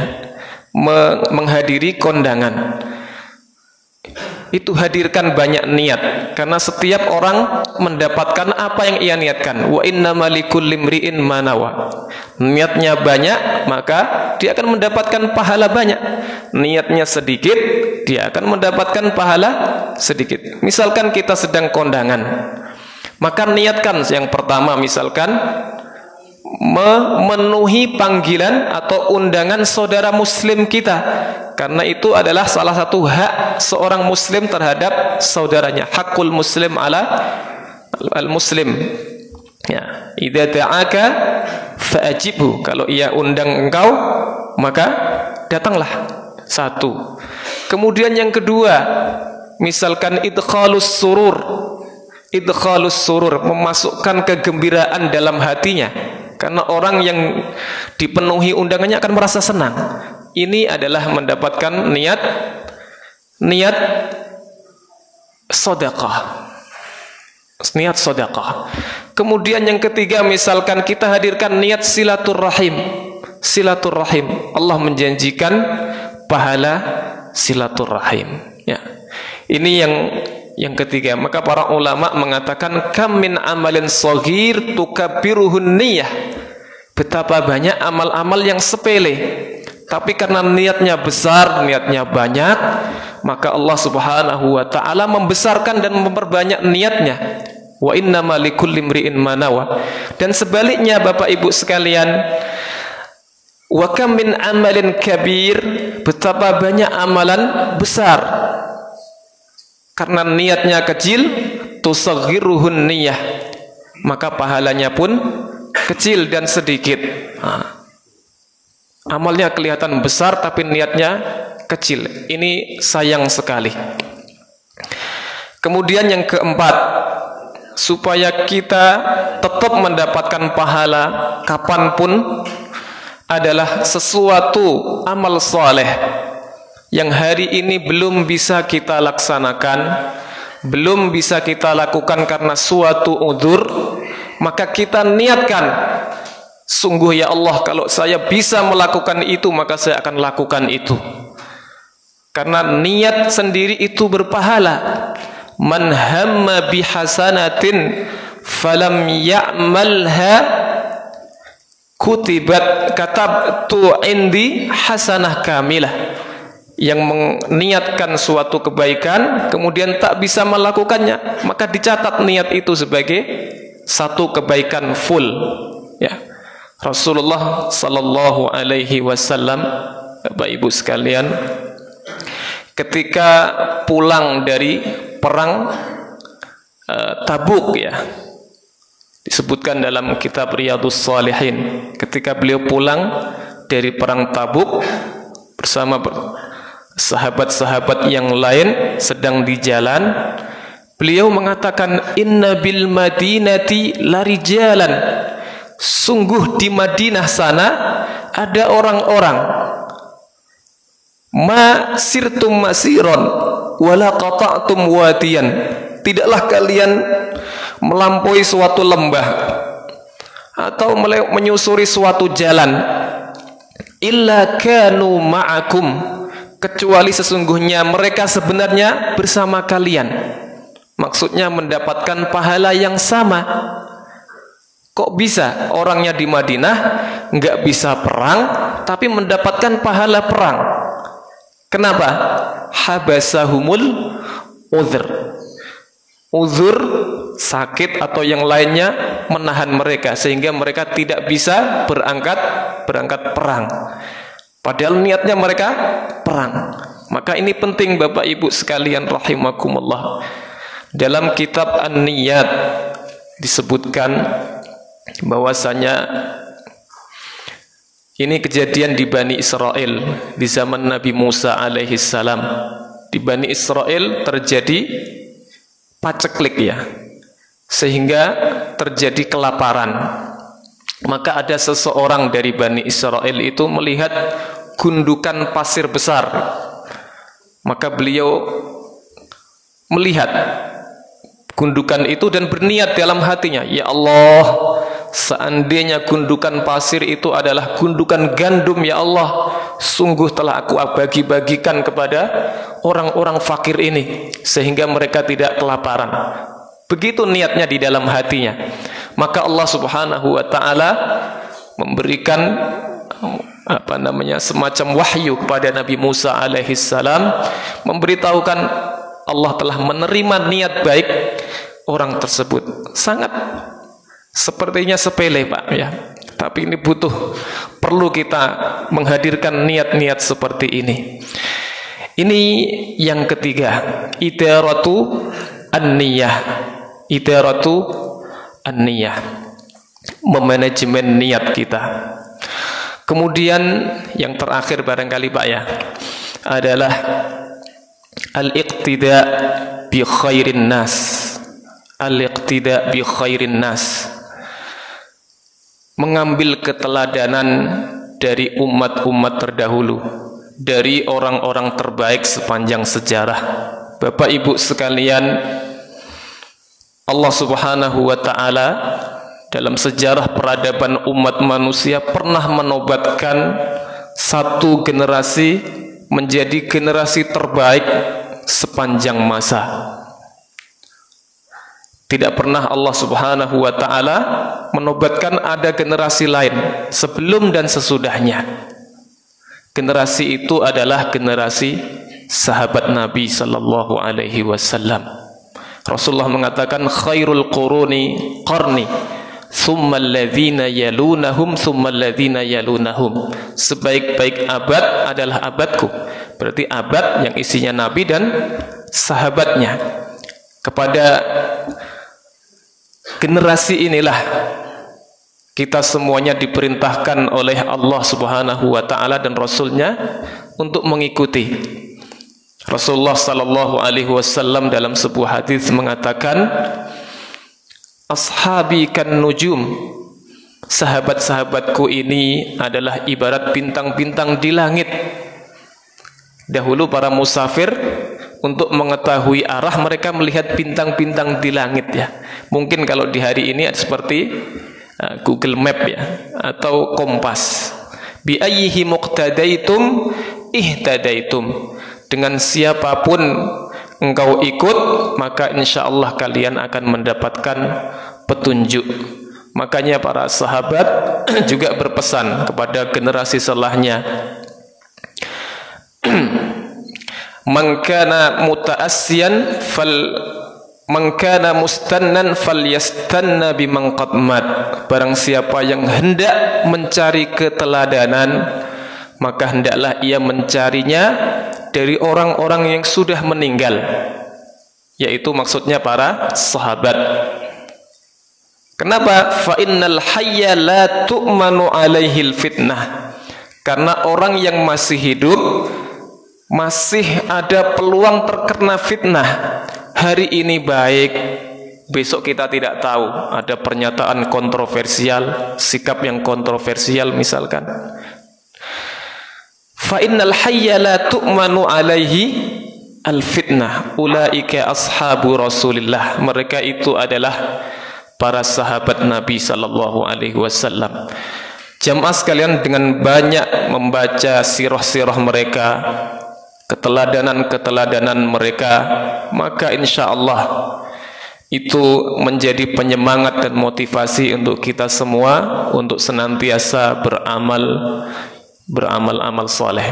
menghadiri kondangan, itu hadirkan banyak niat, karena setiap orang mendapatkan apa yang ia niatkan. Wa innama likulli imri'in ma nawa. Niatnya banyak, maka dia akan mendapatkan pahala banyak. Niatnya sedikit, dia akan mendapatkan pahala sedikit. Misalkan kita sedang kondangan, maka niatkan yang pertama, misalkan memenuhi panggilan atau undangan saudara muslim kita, karena itu adalah salah satu hak seorang muslim terhadap saudaranya. Hakul muslim ala al-muslim. Ya, idza ta'aka fa'ajibhu. Kalau ia undang engkau, maka datanglah. Satu. Kemudian yang kedua, misalkan idkhalus surur. Idkhalus surur, memasukkan kegembiraan dalam hatinya, karena orang yang dipenuhi undangannya akan merasa senang. Ini adalah mendapatkan niat sedekah. Niat sedekah. Kemudian yang ketiga, misalkan kita hadirkan niat silaturrahim. Silaturrahim, Allah menjanjikan pahala silaturrahim. Ya. Ini yang ketiga. Maka para ulama mengatakan kam min amalin shaghir tukabbiruhun niyah. Betapa banyak amal-amal yang sepele, tapi karena niatnya besar, niatnya banyak, maka Allah Subhanahu wa taala membesarkan dan memperbanyak niatnya. Wa innama likulli imri'in ma nawa. Dan sebaliknya Bapak Ibu sekalian, wa kam min amalin kabir, betapa banyak amalan besar, karena niatnya kecil, tusaghiruhun niyah, maka pahalanya pun kecil dan sedikit. Amalnya kelihatan besar tapi niatnya kecil. Ini sayang sekali. Kemudian yang keempat, supaya kita tetap mendapatkan pahala kapanpun, adalah sesuatu amal soleh yang hari ini belum bisa kita laksanakan, belum bisa kita lakukan karena suatu udzur, maka kita niatkan, sungguh ya Allah, kalau saya bisa melakukan itu, maka saya akan lakukan itu. Karena niat sendiri itu berpahala. Man hamma bihasanatin falam ya'malha kutibat katabtu indi hasanah kamilah. Yang meniatkan suatu kebaikan kemudian tak bisa melakukannya, maka dicatat niat itu sebagai satu kebaikan full. Ya. Rasulullah sallallahu alaihi wasallam, Bapak Ibu sekalian, ketika pulang dari perang Tabuk, ya, disebutkan dalam kitab Riyadhus Shalihin, ketika beliau pulang dari perang Tabuk bersama sahabat-sahabat yang lain sedang di jalan, beliau mengatakan, inna bil madinati larijalan, sungguh di Madinah sana ada orang-orang Ma sirtum masiron wala qata'tum wadiyan. Tidaklah kalian melampaui suatu lembah atau menyusuri suatu jalan, illa kanu ma'akum, kecuali sesungguhnya mereka sebenarnya bersama kalian. Maksudnya mendapatkan pahala yang sama. Kok bisa orangnya di Madinah nggak bisa perang tapi mendapatkan pahala perang? Kenapa? Habasahumul uzr. Uzur, sakit atau yang lainnya menahan mereka sehingga mereka tidak bisa berangkat perang. Padahal niatnya mereka perang. Maka ini penting Bapak Ibu sekalian rahimakumullah. Dalam kitab An-Niyat disebutkan bahwasanya ini kejadian di Bani Israel di zaman Nabi Musa alaihi salam. Di Bani Israel terjadi paceklik ya, sehingga terjadi kelaparan. Maka ada seseorang dari Bani Israel itu melihat gundukan pasir besar. Maka beliau melihat gundukan itu dan berniat dalam hatinya, ya Allah, seandainya gundukan pasir itu adalah gundukan gandum, ya Allah, sungguh telah aku bagi-bagikan kepada orang-orang fakir ini sehingga mereka tidak kelaparan. Begitu niatnya di dalam hatinya. Maka Allah Subhanahu wa taala memberikan semacam wahyu kepada Nabi Musa alaihi salam, memberitahukan Allah telah menerima niat baik orang tersebut. Sangat sepertinya sepele Pak ya, tapi ini perlu kita menghadirkan niat-niat seperti ini. Ini yang ketiga, idaratu an-niyah. Idaratu an-niyah, memanajemen niat kita. Kemudian yang terakhir barangkali Pak ya, adalah al-iqtida bi khairin nas. Al-iqtida bi khairin nas, mengambil keteladanan dari umat-umat terdahulu, dari orang-orang terbaik sepanjang sejarah. Bapak Ibu sekalian, Allah Subhanahu wa taala dalam sejarah peradaban umat manusia pernah menobatkan satu generasi menjadi generasi terbaik sepanjang masa. Tidak pernah Allah Subhanahu wa taala menobatkan ada generasi lain sebelum dan sesudahnya. Generasi itu adalah generasi sahabat Nabi sallallahu alaihi wasallam. Rasulullah mengatakan khairul quruni qarni, thumma alladhina yalunahum, thumma alladhina yalunahum. Sebaik-baik abad adalah abadku. Berarti abad yang isinya Nabi dan sahabatnya. Kepada generasi inilah kita semuanya diperintahkan oleh Allah Subhanahu wa taala dan Rasulnya untuk mengikuti. Rasulullah sallallahu alaihi wasallam dalam sebuah hadis mengatakan, ashabi kan nujum, sahabat-sahabatku ini adalah ibarat bintang-bintang di langit. Dahulu para musafir untuk mengetahui arah mereka melihat bintang-bintang di langit ya. Mungkin kalau di hari ini seperti Google Map ya, atau kompas. Bi ayyihi muqtadaitum ihtadaitum. Dengan siapapun engkau ikut, maka insya Allah kalian akan mendapatkan petunjuk. Makanya para sahabat juga berpesan kepada generasi setelahnya, man kana muta'assiyan man kana mustannan falyastanna biman qad mat. Barang siapa yang hendak mencari keteladanan, maka hendaklah ia mencarinya dari orang-orang yang sudah meninggal, yaitu maksudnya para sahabat. Kenapa? Fa innal hayya la tu'manu alaihil fitnah. Karena orang yang masih hidup masih ada peluang terkena fitnah. Hari ini baik, besok kita tidak tahu. Ada pernyataan kontroversial, sikap yang kontroversial misalkan. fa innal hayya la tu'manu alaihi al-fitnah ulaika ashabu Rasulillah. Mereka itu adalah para sahabat Nabi sallallahu alaihi wasallam. Jamaah sekalian, dengan banyak membaca sirah-sirah mereka, keteladanan-keteladanan mereka, maka insyaallah itu menjadi penyemangat dan motivasi untuk kita semua untuk senantiasa beramal soleh.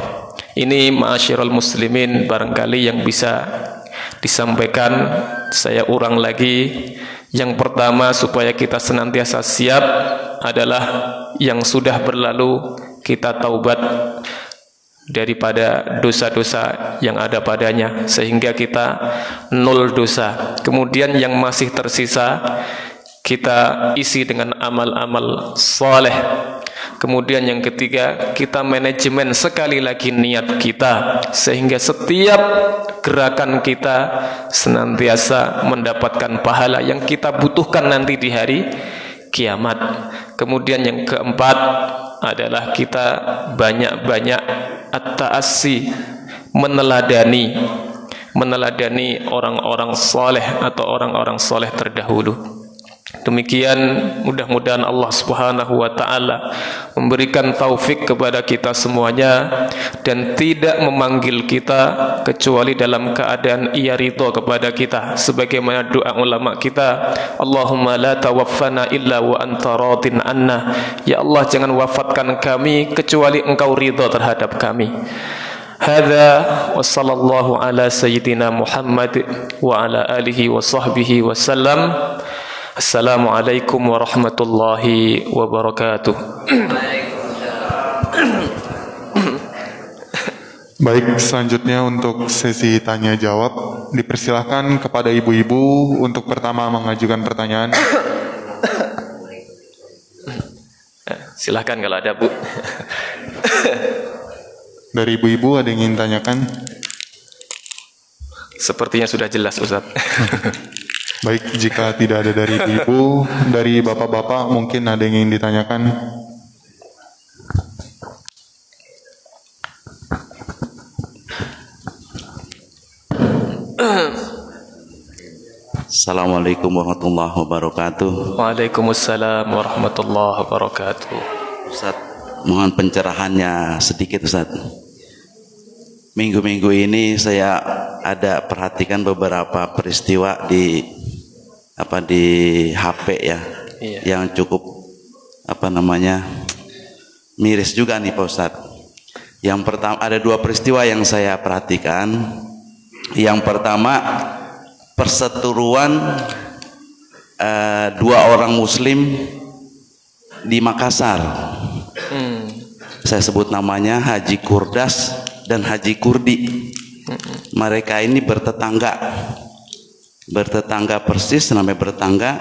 Ini ma'asyiral muslimin barangkali yang bisa disampaikan. Saya ulang lagi. Yang pertama, supaya kita senantiasa siap adalah yang sudah berlalu kita taubat daripada dosa-dosa yang ada padanya sehingga kita nol dosa. Kemudian yang masih tersisa kita isi dengan amal-amal soleh. Kemudian yang ketiga, kita manajemen sekali lagi niat kita sehingga setiap gerakan kita senantiasa mendapatkan pahala yang kita butuhkan nanti di hari kiamat. Kemudian yang keempat adalah kita banyak-banyak at-ta'assi, meneladani orang-orang soleh atau orang-orang soleh terdahulu. Demikian, mudah-mudahan Allah Subhanahu wa ta'ala memberikan taufik kepada kita semuanya dan tidak memanggil kita kecuali dalam keadaan ia ridha kepada kita, sebagaimana doa ulama kita, Allahumma la tawaffana illa wa anta radin anna. Ya Allah, jangan wafatkan kami kecuali engkau ridha terhadap kami. Hadza wa sallallahu ala sayyidina Muhammad wa ala alihi wa sahbihi wa sallam. Assalamualaikum warahmatullahi wabarakatuh. Baik, selanjutnya untuk sesi tanya jawab, dipersilahkan kepada ibu-ibu untuk pertama mengajukan pertanyaan. Silahkan kalau ada, Bu. Dari ibu-ibu ada yang ingin tanyakan? Sepertinya sudah jelas, Ustaz. Baik, jika tidak ada dari ibu, dari bapak-bapak mungkin ada yang ingin ditanyakan. Assalamualaikum warahmatullahi wabarakatuh. Waalaikumsalam warahmatullahi wabarakatuh. Ustaz, mohon pencerahannya sedikit, Ustaz. Minggu-minggu ini saya ada perhatikan beberapa peristiwa di HP ya, Iya. yang cukup miris juga nih Pak Ustadz. Yang pertama, ada dua peristiwa yang saya perhatikan. Yang pertama, perseteruan dua orang Muslim di Makassar. Saya sebut namanya Haji Kurdas dan Haji Kurdi. Mereka ini bertetangga persis, namanya bertetangga,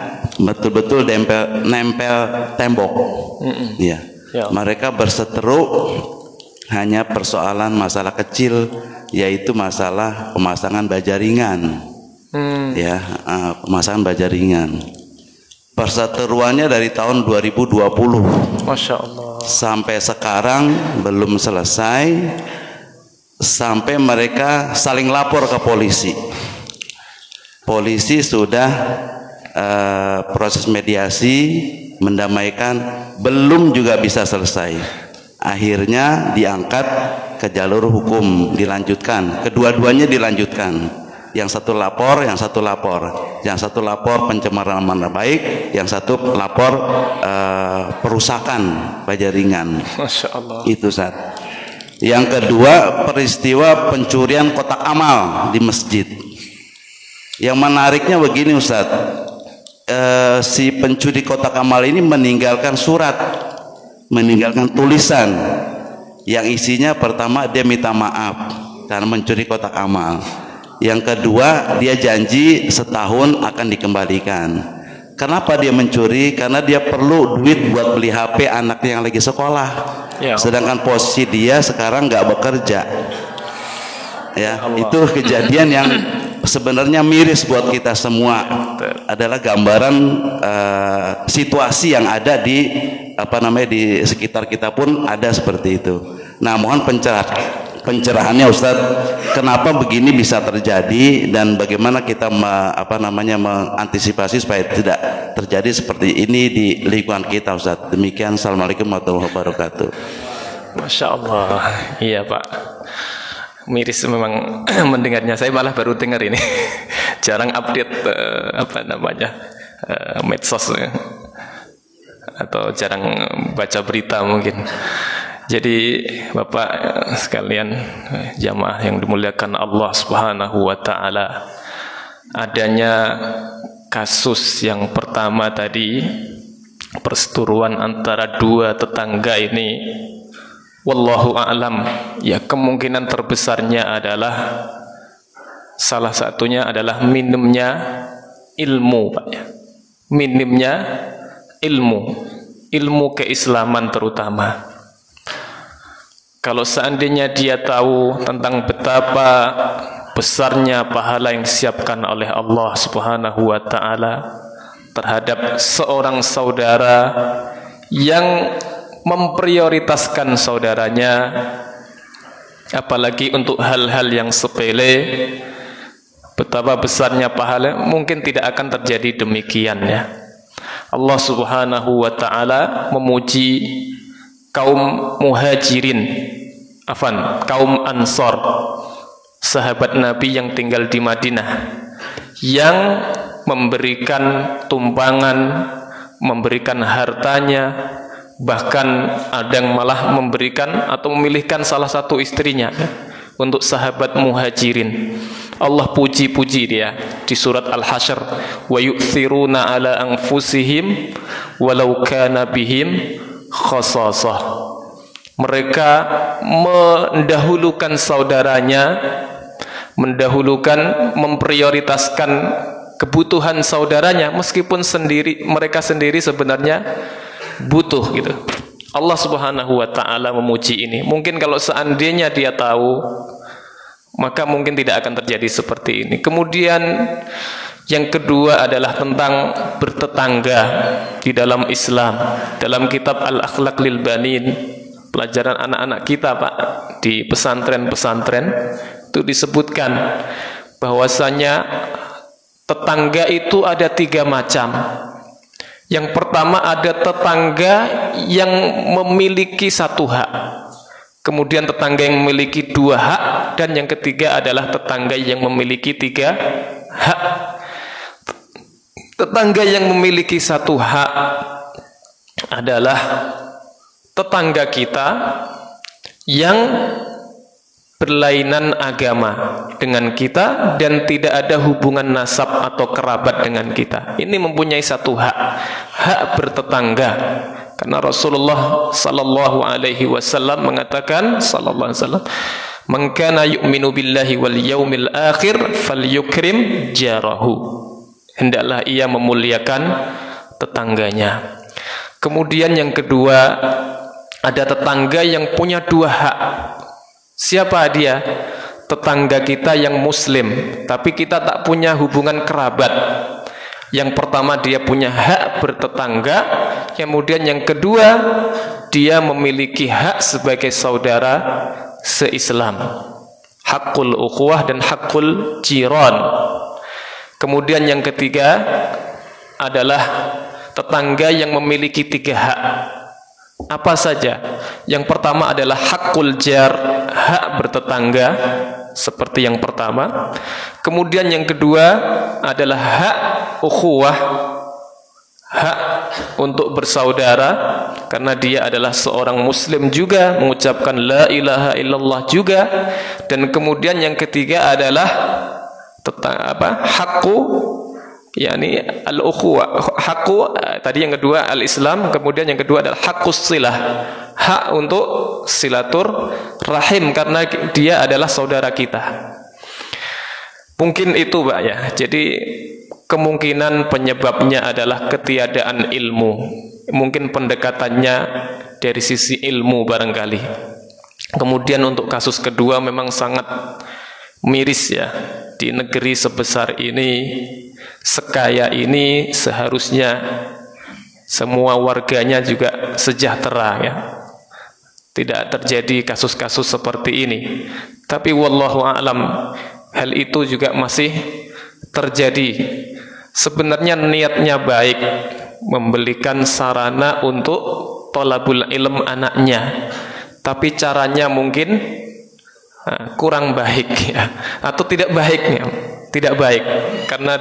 betul-betul nempel tembok. Ya. Mereka berseteru hanya persoalan masalah kecil, yaitu masalah pemasangan bajaringan. Ya, pemasangan bajaringan. Perseteruannya dari tahun 2020. Masya Allah. Sampai sekarang belum selesai, sampai mereka saling lapor ke polisi. Polisi sudah proses mediasi, mendamaikan, belum juga bisa selesai. Akhirnya diangkat ke jalur hukum, dilanjutkan. Kedua-duanya dilanjutkan. Yang satu lapor, yang satu lapor pencemaran nama baik, yang satu lapor perusakan bajaringan. Masya Allah. Itu Ustaz. Yang kedua, peristiwa pencurian kotak amal di masjid. Yang menariknya begini Ustaz, si pencuri kotak amal ini meninggalkan surat, meninggalkan tulisan yang isinya pertama dia minta maaf karena mencuri kotak amal. Yang kedua, dia janji setahun akan dikembalikan. Kenapa dia mencuri? Karena dia perlu duit buat beli HP anaknya yang lagi sekolah. Ya. Sedangkan posisi dia sekarang nggak bekerja. Ya, itu kejadian yang sebenarnya miris buat kita semua. Adalah gambaran situasi yang ada di di sekitar kita pun ada seperti itu. Nah, mohon pencerahannya Ustadz, kenapa begini bisa terjadi dan bagaimana kita mengantisipasi supaya tidak terjadi seperti ini di lingkungan kita Ustadz. Demikian, assalamualaikum warahmatullahi wabarakatuh. Masya Allah, iya Pak. Miris memang mendengarnya. Saya malah baru dengar ini. Jarang update medsos atau jarang baca berita mungkin. Jadi Bapak sekalian, jamaah yang dimuliakan Allah Subhanahu wa taala, adanya kasus yang pertama tadi, perseteruan antara dua tetangga ini, wallahu a'lam, ya kemungkinan terbesarnya adalah salah satunya adalah minimnya ilmu, Pak ya. Minimnya ilmu keislaman terutama. Kalau seandainya dia tahu tentang betapa besarnya pahala yang disiapkan oleh Allah Subhanahu wa taala terhadap seorang saudara yang memprioritaskan saudaranya, apalagi untuk hal-hal yang sepele, betapa besarnya pahala, mungkin tidak akan terjadi demikian ya. Allah Subhanahu wa taala memuji kaum muhajirin, kaum Ansor, sahabat Nabi yang tinggal di Madinah, yang memberikan tumpangan, memberikan hartanya, bahkan ada yang malah memberikan atau memilihkan salah satu istrinya untuk sahabat muhajirin. Allah puji-puji dia di surat Al-Hasyr, wa yu'thiruna ala anfusihim walau kana bihim khasasah. Mereka mendahulukan saudaranya, memprioritaskan kebutuhan saudaranya meskipun mereka sendiri sebenarnya butuh gitu. Allah Subhanahu wa taala memuji ini. Mungkin kalau seandainya dia tahu, maka mungkin tidak akan terjadi seperti ini. Kemudian yang kedua adalah tentang bertetangga di dalam Islam. Dalam kitab Al-Akhlaq lil Banin, pelajaran anak-anak kita Pak di pesantren-pesantren, itu disebutkan bahwasanya tetangga itu ada 3 macam. Yang pertama ada tetangga yang memiliki 1 hak, kemudian tetangga yang memiliki 2 hak, dan yang ketiga adalah tetangga yang memiliki 3 hak. Tetangga yang memiliki 1 hak adalah tetangga kita yang berlainan agama dengan kita dan tidak ada hubungan nasab atau kerabat dengan kita. Ini mempunyai 1 hak bertetangga. Karena Rasulullah sallallahu alaihi wasallam mengatakan man kana yu'minu billahi wal yaumil akhir falyukrim jarahu. Hendaklah ia memuliakan tetangganya. Kemudian yang kedua, ada tetangga yang punya 2 hak. Siapa dia? Tetangga kita yang muslim, tapi kita tak punya hubungan kerabat. Yang pertama, dia punya hak bertetangga. Kemudian yang kedua, dia memiliki hak sebagai saudara se-Islam. Hakul ukhuwah dan hakul jiran. Kemudian yang ketiga adalah tetangga yang memiliki 3 hak. Apa saja? Yang pertama adalah hakul jar, hak bertetangga, seperti yang pertama. Kemudian yang kedua adalah hak ukhuwah, hak untuk bersaudara, karena dia adalah seorang muslim juga, mengucapkan la ilaha illallah juga. Dan kemudian yang ketiga adalah hakku, yakni al-ukhuwah, hakku tadi yang kedua al-Islam, kemudian yang kedua adalah hakkus silah, hak untuk silatur rahim, karena dia adalah saudara kita. Mungkin itu Pak ya. Jadi kemungkinan penyebabnya adalah ketiadaan ilmu. Mungkin pendekatannya dari sisi ilmu barangkali. Kemudian untuk kasus kedua memang sangat miris ya. Di negeri sebesar ini, sekaya ini, seharusnya semua warganya juga sejahtera ya. tidak terjadi kasus-kasus seperti ini. Tapi wallahu a'lam, hal itu juga masih terjadi. Sebenarnya niatnya baik, membelikan sarana untuk thalabul ilm anaknya, tapi caranya mungkin kurang baik ya, atau tidak baiknya, tidak baik karena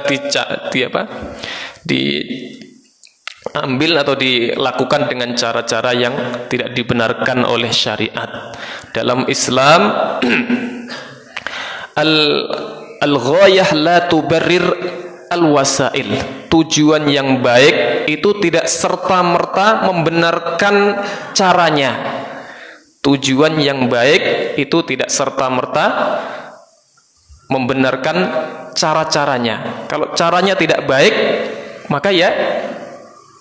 diambil atau dilakukan dengan cara-cara yang tidak dibenarkan oleh syariat. Dalam Islam al-ghayah la tubarrir al-wasail. Tujuan yang baik itu tidak serta-merta membenarkan caranya. Tujuan yang baik itu tidak serta-merta membenarkan cara-caranya. Kalau caranya tidak baik, maka ya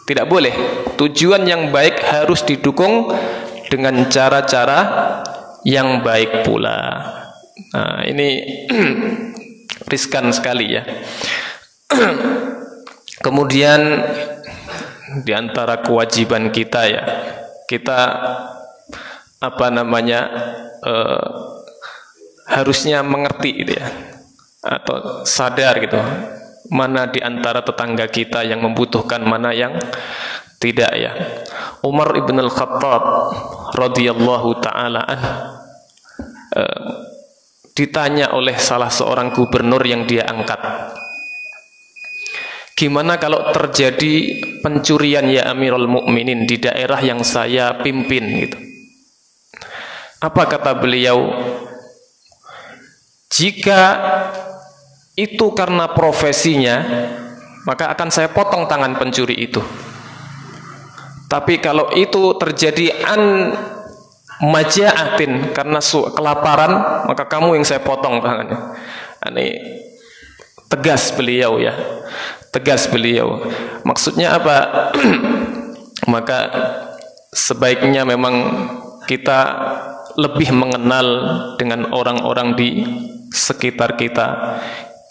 tidak boleh. Tujuan yang baik harus didukung dengan cara-cara yang baik pula. Nah, ini riskan sekali ya. Kemudian di antara kewajiban kita ya, kita harusnya mengerti gitu ya, atau sadar gitu, mana di antara tetangga kita yang membutuhkan, mana yang tidak ya. Umar ibn al-Khattab radhiyallahu taala ditanya oleh salah seorang gubernur yang dia angkat, gimana kalau terjadi pencurian ya Amirul Mukminin di daerah yang saya pimpin gitu. Apa kata beliau? Jika itu karena profesinya, maka akan saya potong tangan pencuri itu. Tapi kalau itu terjadi an maja'atin, karena kelaparan, maka kamu yang saya potong tangannya. Ini tegas beliau ya, tegas beliau. Maksudnya apa? Maka sebaiknya memang kita lebih mengenal dengan orang-orang di sekitar kita,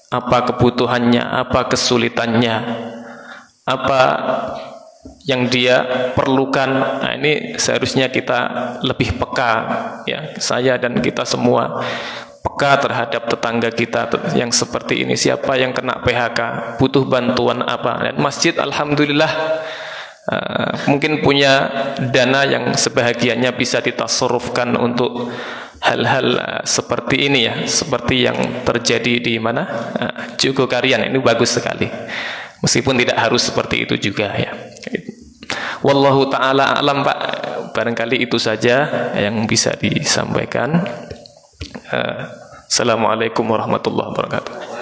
apa kebutuhannya, apa kesulitannya, apa yang dia perlukan. Nah, ini seharusnya kita lebih peka ya, saya dan kita semua peka terhadap tetangga kita yang seperti ini. Siapa yang kena PHK, butuh bantuan apa. Dan masjid alhamdulillah mungkin punya dana yang sebahagiannya bisa ditasarrufkan untuk hal-hal seperti ini ya, seperti yang terjadi di mana Jogokarian. Ini bagus sekali, meskipun tidak harus seperti itu juga ya. Wallahu ta'ala a'lam, Pak. Barangkali itu saja yang bisa disampaikan. Assalamualaikum warahmatullahi wabarakatuh.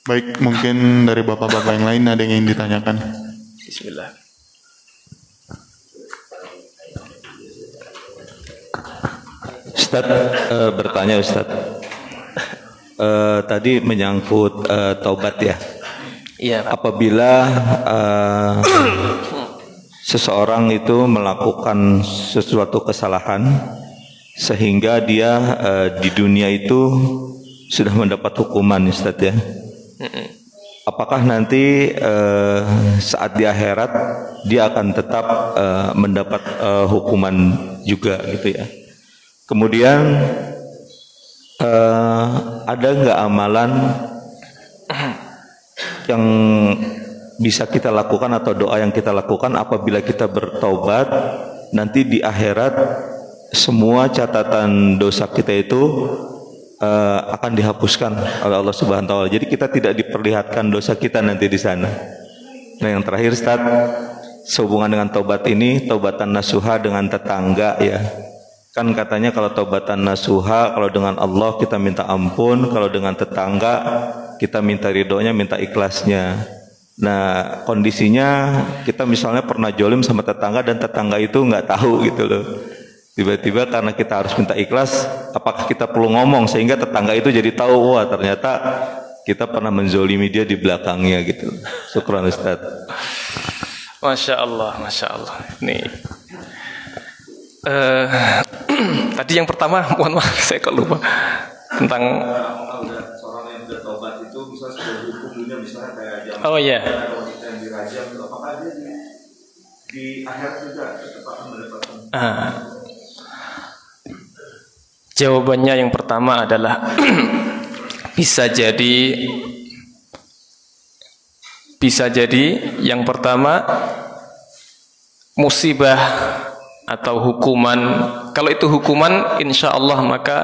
Baik, mungkin dari bapak-bapak yang lain ada yang ingin ditanyakan. Bismillah. Ustaz, bertanya Ustaz, tadi menyangkut taubat ya. Iya, Pak. Apabila seseorang itu melakukan sesuatu kesalahan sehingga dia di dunia itu sudah mendapat hukuman, Ustaz ya. Apakah nanti saat di akhirat dia akan tetap mendapat hukuman juga gitu ya? Kemudian ada nggak amalan yang bisa kita lakukan atau doa yang kita lakukan apabila kita bertaubat, nanti di akhirat semua catatan dosa kita itu akan dihapuskan oleh Allah Subhanahu wa taala. Jadi kita tidak diperlihatkan dosa kita nanti di sana. Nah, yang terakhir Ustaz, sehubungan dengan taubat ini, taubatan nasuha dengan tetangga ya. Kan katanya kalau taubatan nasuha, kalau dengan Allah kita minta ampun, kalau dengan tetangga kita minta ridhonya, minta ikhlasnya. Nah, kondisinya kita misalnya pernah jolim sama tetangga dan tetangga itu nggak tahu gitu loh. Tiba-tiba karena kita harus minta ikhlas, apakah kita perlu ngomong sehingga tetangga itu jadi tahu, wah ternyata kita pernah menzolimi dia di belakangnya gitu. Syukran Ustaz. Masya Allah, Masya Allah. Nih, tadi yang pertama, mohon maaf saya kok lupa tentang. Seorang yang bertobat itu misalnya sudah hukum dunia, misalnya kayak Oh iya. Di akhirat juga tetap mendapatkan. Jawabannya yang pertama adalah bisa jadi yang pertama musibah atau hukuman. Kalau itu hukuman, insya Allah maka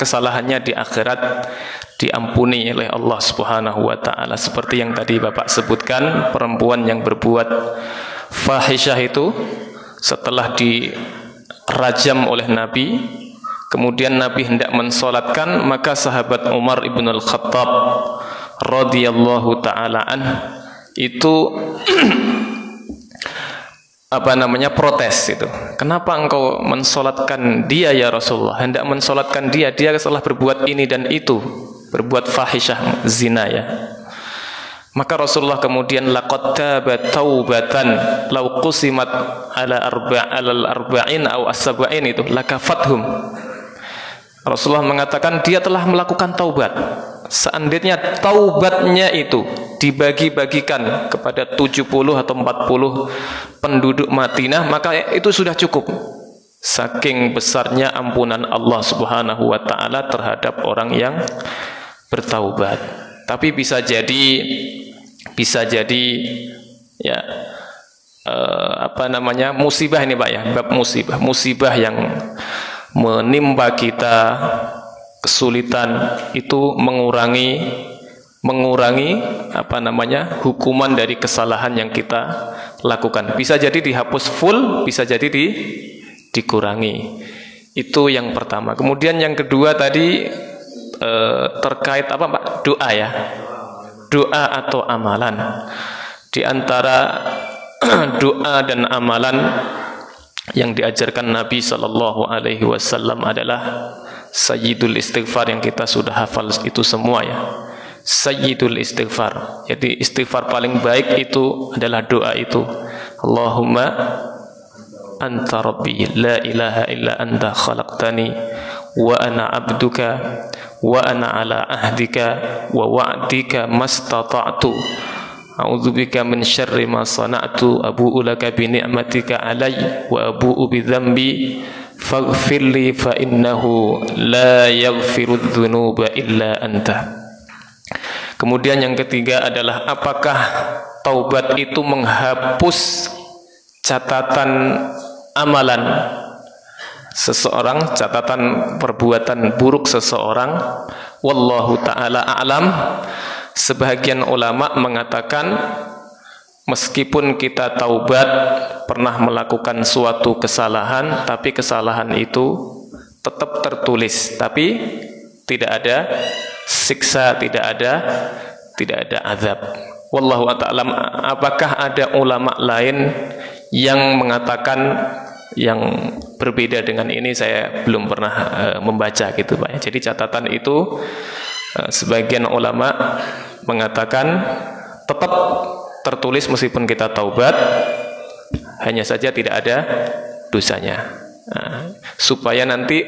kesalahannya di akhirat diampuni oleh Allah Subhanahu wa ta'ala. Seperti yang tadi Bapak sebutkan, perempuan yang berbuat fahisyah itu setelah dirajam oleh Nabi, kemudian Nabi hendak mensolatkan, maka sahabat Umar ibn al-Khattab radhiyallahu ta'ala itu protes itu. Kenapa engkau mensolatkan dia ya Rasulullah? Hendak mensolatkan dia telah berbuat ini dan itu, berbuat fahisyah, zina ya. Maka Rasulullah kemudian laqad taba taubatan law qusimat ala arba'in aw as-sab'in itu lakafathum. Rasulullah mengatakan dia telah melakukan taubat. Seandainya taubatnya itu dibagi-bagikan kepada 70 atau 40 penduduk Madinah, maka itu sudah cukup. Saking besarnya ampunan Allah Subhanahu wa ta'ala terhadap orang yang bertaubat. Tapi bisa jadi ya musibah ini Pak ya, bab musibah yang menimpa kita, kesulitan itu mengurangi hukuman dari kesalahan yang kita lakukan. Bisa jadi dihapus full, bisa jadi dikurangi. Itu yang pertama. Kemudian yang kedua tadi terkait apa Pak? Doa ya. Doa atau amalan. Di antara doa dan amalan yang diajarkan Nabi sallallahu alaihi wasallam adalah sayyidul istighfar yang kita sudah hafal itu semua ya. Sayyidul istighfar. Jadi istighfar paling baik itu adalah doa itu. Allahumma anta rabbi la ilaha illa anta khalaqtani wa ana abduka wa ana ala ahdika wa wa'dika mastata'tu. A'udzubika min syarri ma sana'tu abu'u laka bi ni'matika alayya wa abu'u bi dzambi faghfirli fa innahu la yaghfiru dzunuba illa anta. Kemudian yang ketiga adalah apakah taubat itu menghapus catatan amalan seseorang, catatan perbuatan buruk seseorang? Wallahu ta'ala a'lam. Sebagian ulama mengatakan meskipun kita taubat, pernah melakukan suatu kesalahan, tapi kesalahan itu tetap tertulis, tapi tidak ada siksa, tidak ada azab. Wallahu ta'ala. Apakah ada ulama lain yang mengatakan yang berbeda dengan ini? Saya belum pernah membaca gitu Pak. Jadi catatan itu sebagian ulama mengatakan tetap tertulis meskipun kita taubat, hanya saja tidak ada dosanya. Supaya nanti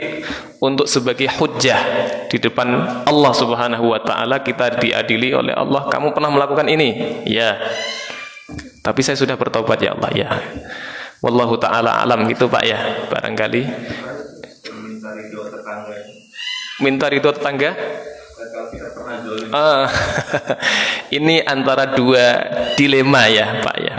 untuk sebagai hujjah di depan Allah Subhanahu wa ta'ala, kita diadili oleh Allah, kamu pernah melakukan ini? Ya. Tapi saya sudah bertobat ya Allah ya. Wallahu ta'ala alam gitu Pak ya, barangkali. Minta ridho tetangga? Ini antara dua dilema ya Pak ya.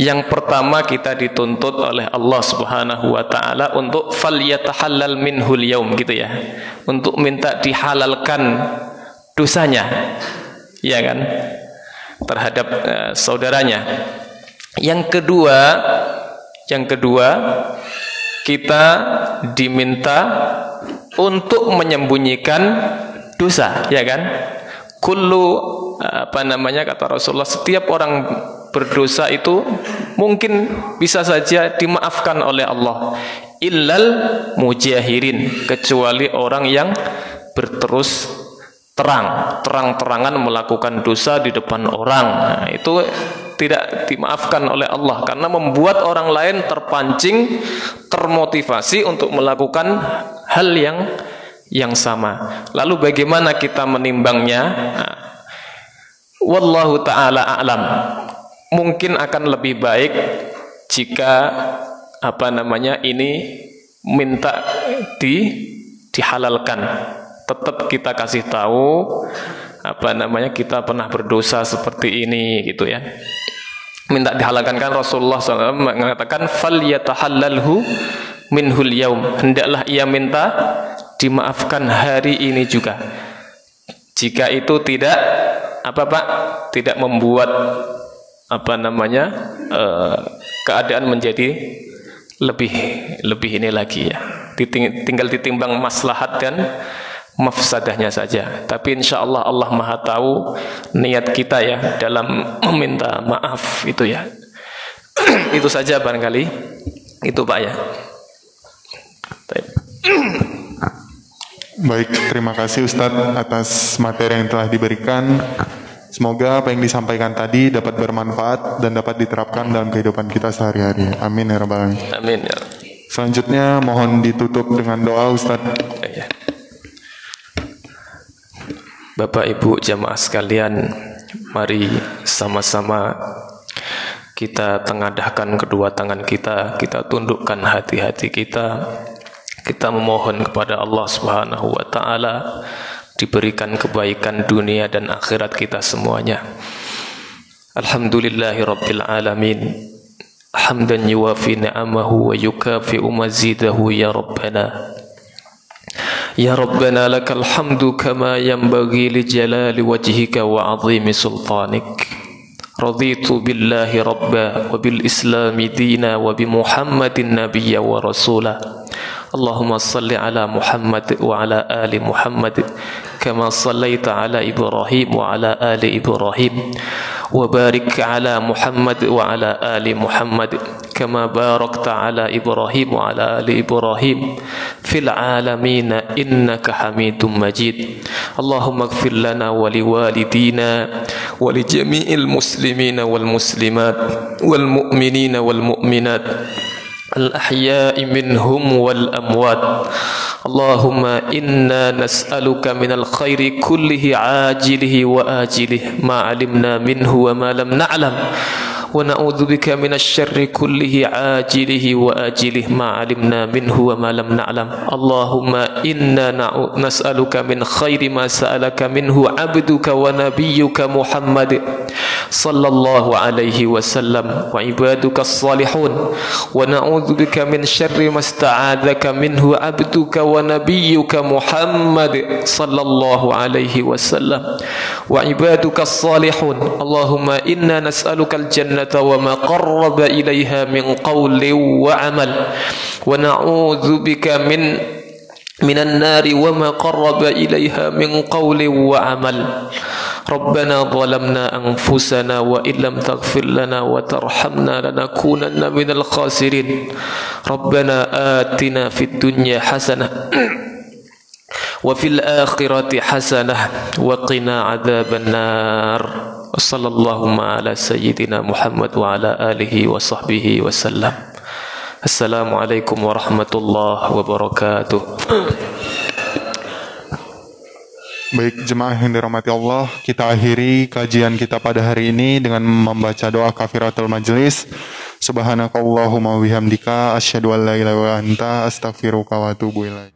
Yang pertama, kita dituntut oleh Allah Subhanahu wa ta'ala untuk falyatahallal minhul yaum gitu ya, untuk minta dihalalkan dosanya ya kan, terhadap saudaranya. Yang kedua kita diminta untuk menyembunyikan dosa ya kan. Kata Rasulullah, setiap orang berdosa itu mungkin bisa saja dimaafkan oleh Allah, illal mujahirin, kecuali orang yang berterus terang-terangan melakukan dosa di depan orang. Nah, itu tidak dimaafkan oleh Allah karena membuat orang lain terpancing, termotivasi untuk melakukan hal yang sama. Lalu bagaimana kita menimbangnya? Wallahu ta'ala a'lam. mungkin akan lebih baik jika ini minta dihalalkan. Tetap kita kasih tahu kita pernah berdosa seperti ini gitu ya. Minta dihalalkan, kan Rasulullah SAW mengatakan falyatahallalhu minhul yaum, hendaklah ia minta dimaafkan hari ini juga. Jika itu tidak tidak membuat keadaan menjadi lebih ini lagi ya. Tinggal ditimbang maslahat dan mafsadahnya saja. Tapi insya Allah Allah Maha tahu niat kita ya dalam meminta maaf itu ya. Itu saja barangkali. Itu Pak ya. Baik, terima kasih Ustadz atas materi yang telah diberikan. Semoga apa yang disampaikan tadi dapat bermanfaat dan dapat diterapkan dalam kehidupan kita sehari-hari. Amin ya rabbal alamin. Amin ya. Selanjutnya mohon ditutup dengan doa Ustadz. Ya. Bapak Ibu jamaah sekalian, mari sama-sama kita tengadahkan kedua tangan kita, kita tundukkan hati-hati kita. Kita memohon kepada Allah Subhanahu wa taala diberikan kebaikan dunia dan akhirat kita semuanya. Alhamdulillahirabbil alamin. Hamdan yuwafi ni'amahu wa yukafi'u mazidahu ya rabbana. Ya rabbana lakal hamdu kama yanbaghi li jalali wajhika wa 'azimi sultanik. Raditu billahi rabba wa bil islami dina wa bi Muhammadin nabiyya wa rasula. Allahumma salli ala Muhammad wa ala ali Muhammad kama sallaita ala Ibrahim wa ala ali Ibrahim wa barik ala Muhammad wa ala ali Muhammad kama barakta ala Ibrahim wa ala ali Ibrahim fil alamin innaka Hamidum Majid. Allahumma ighfir lana wa liwalidina wa li jami'il muslimina wal muslimat wal mu'minina wal mu'minat الأحياء منهم والأموات. اللهم إنا نسألك من الخير كله عاجله وآجله ما علمنا منه وما لم نعلم ونعوذ بك من الشر كله عاجله وآجله ما علمنا منه وما لم نعلم. اللهم إنا نسألك من خير ما سألك منه عبدك ونبيك محمد صلى الله عليه وسلم وعبادك الصالحون ونعوذ بك من شر ما استعاذك منه عبدك ونبيك محمد صلى الله عليه وسلم وعبادك الصالحون. اللهم إنا نسألك الجنة وما قرب إليها من قول وعمل ونعوذ بك من النار وما قرب إليها من قول وعمل. ربنا ظلمنا أنفسنا وإن لم تغفر لنا وترحمنا لنكونن من الخاسرين. ربنا آتنا في الدنيا حسنة وفي الآخرة حسنة وقنا عذاب النار. وصلى اللهم على سيدنا محمد وعلى آله وصحبه وسلم. السلام عليكم ورحمة الله وبركاته. Baik jemaah yang dirahmati Allah, kita akhiri kajian kita pada hari ini dengan membaca doa kafiratul majlis. Subhanakallahumma wa bihamdika asyhadu an la ilaha illa anta astaghfiruka wa atubu ilaik.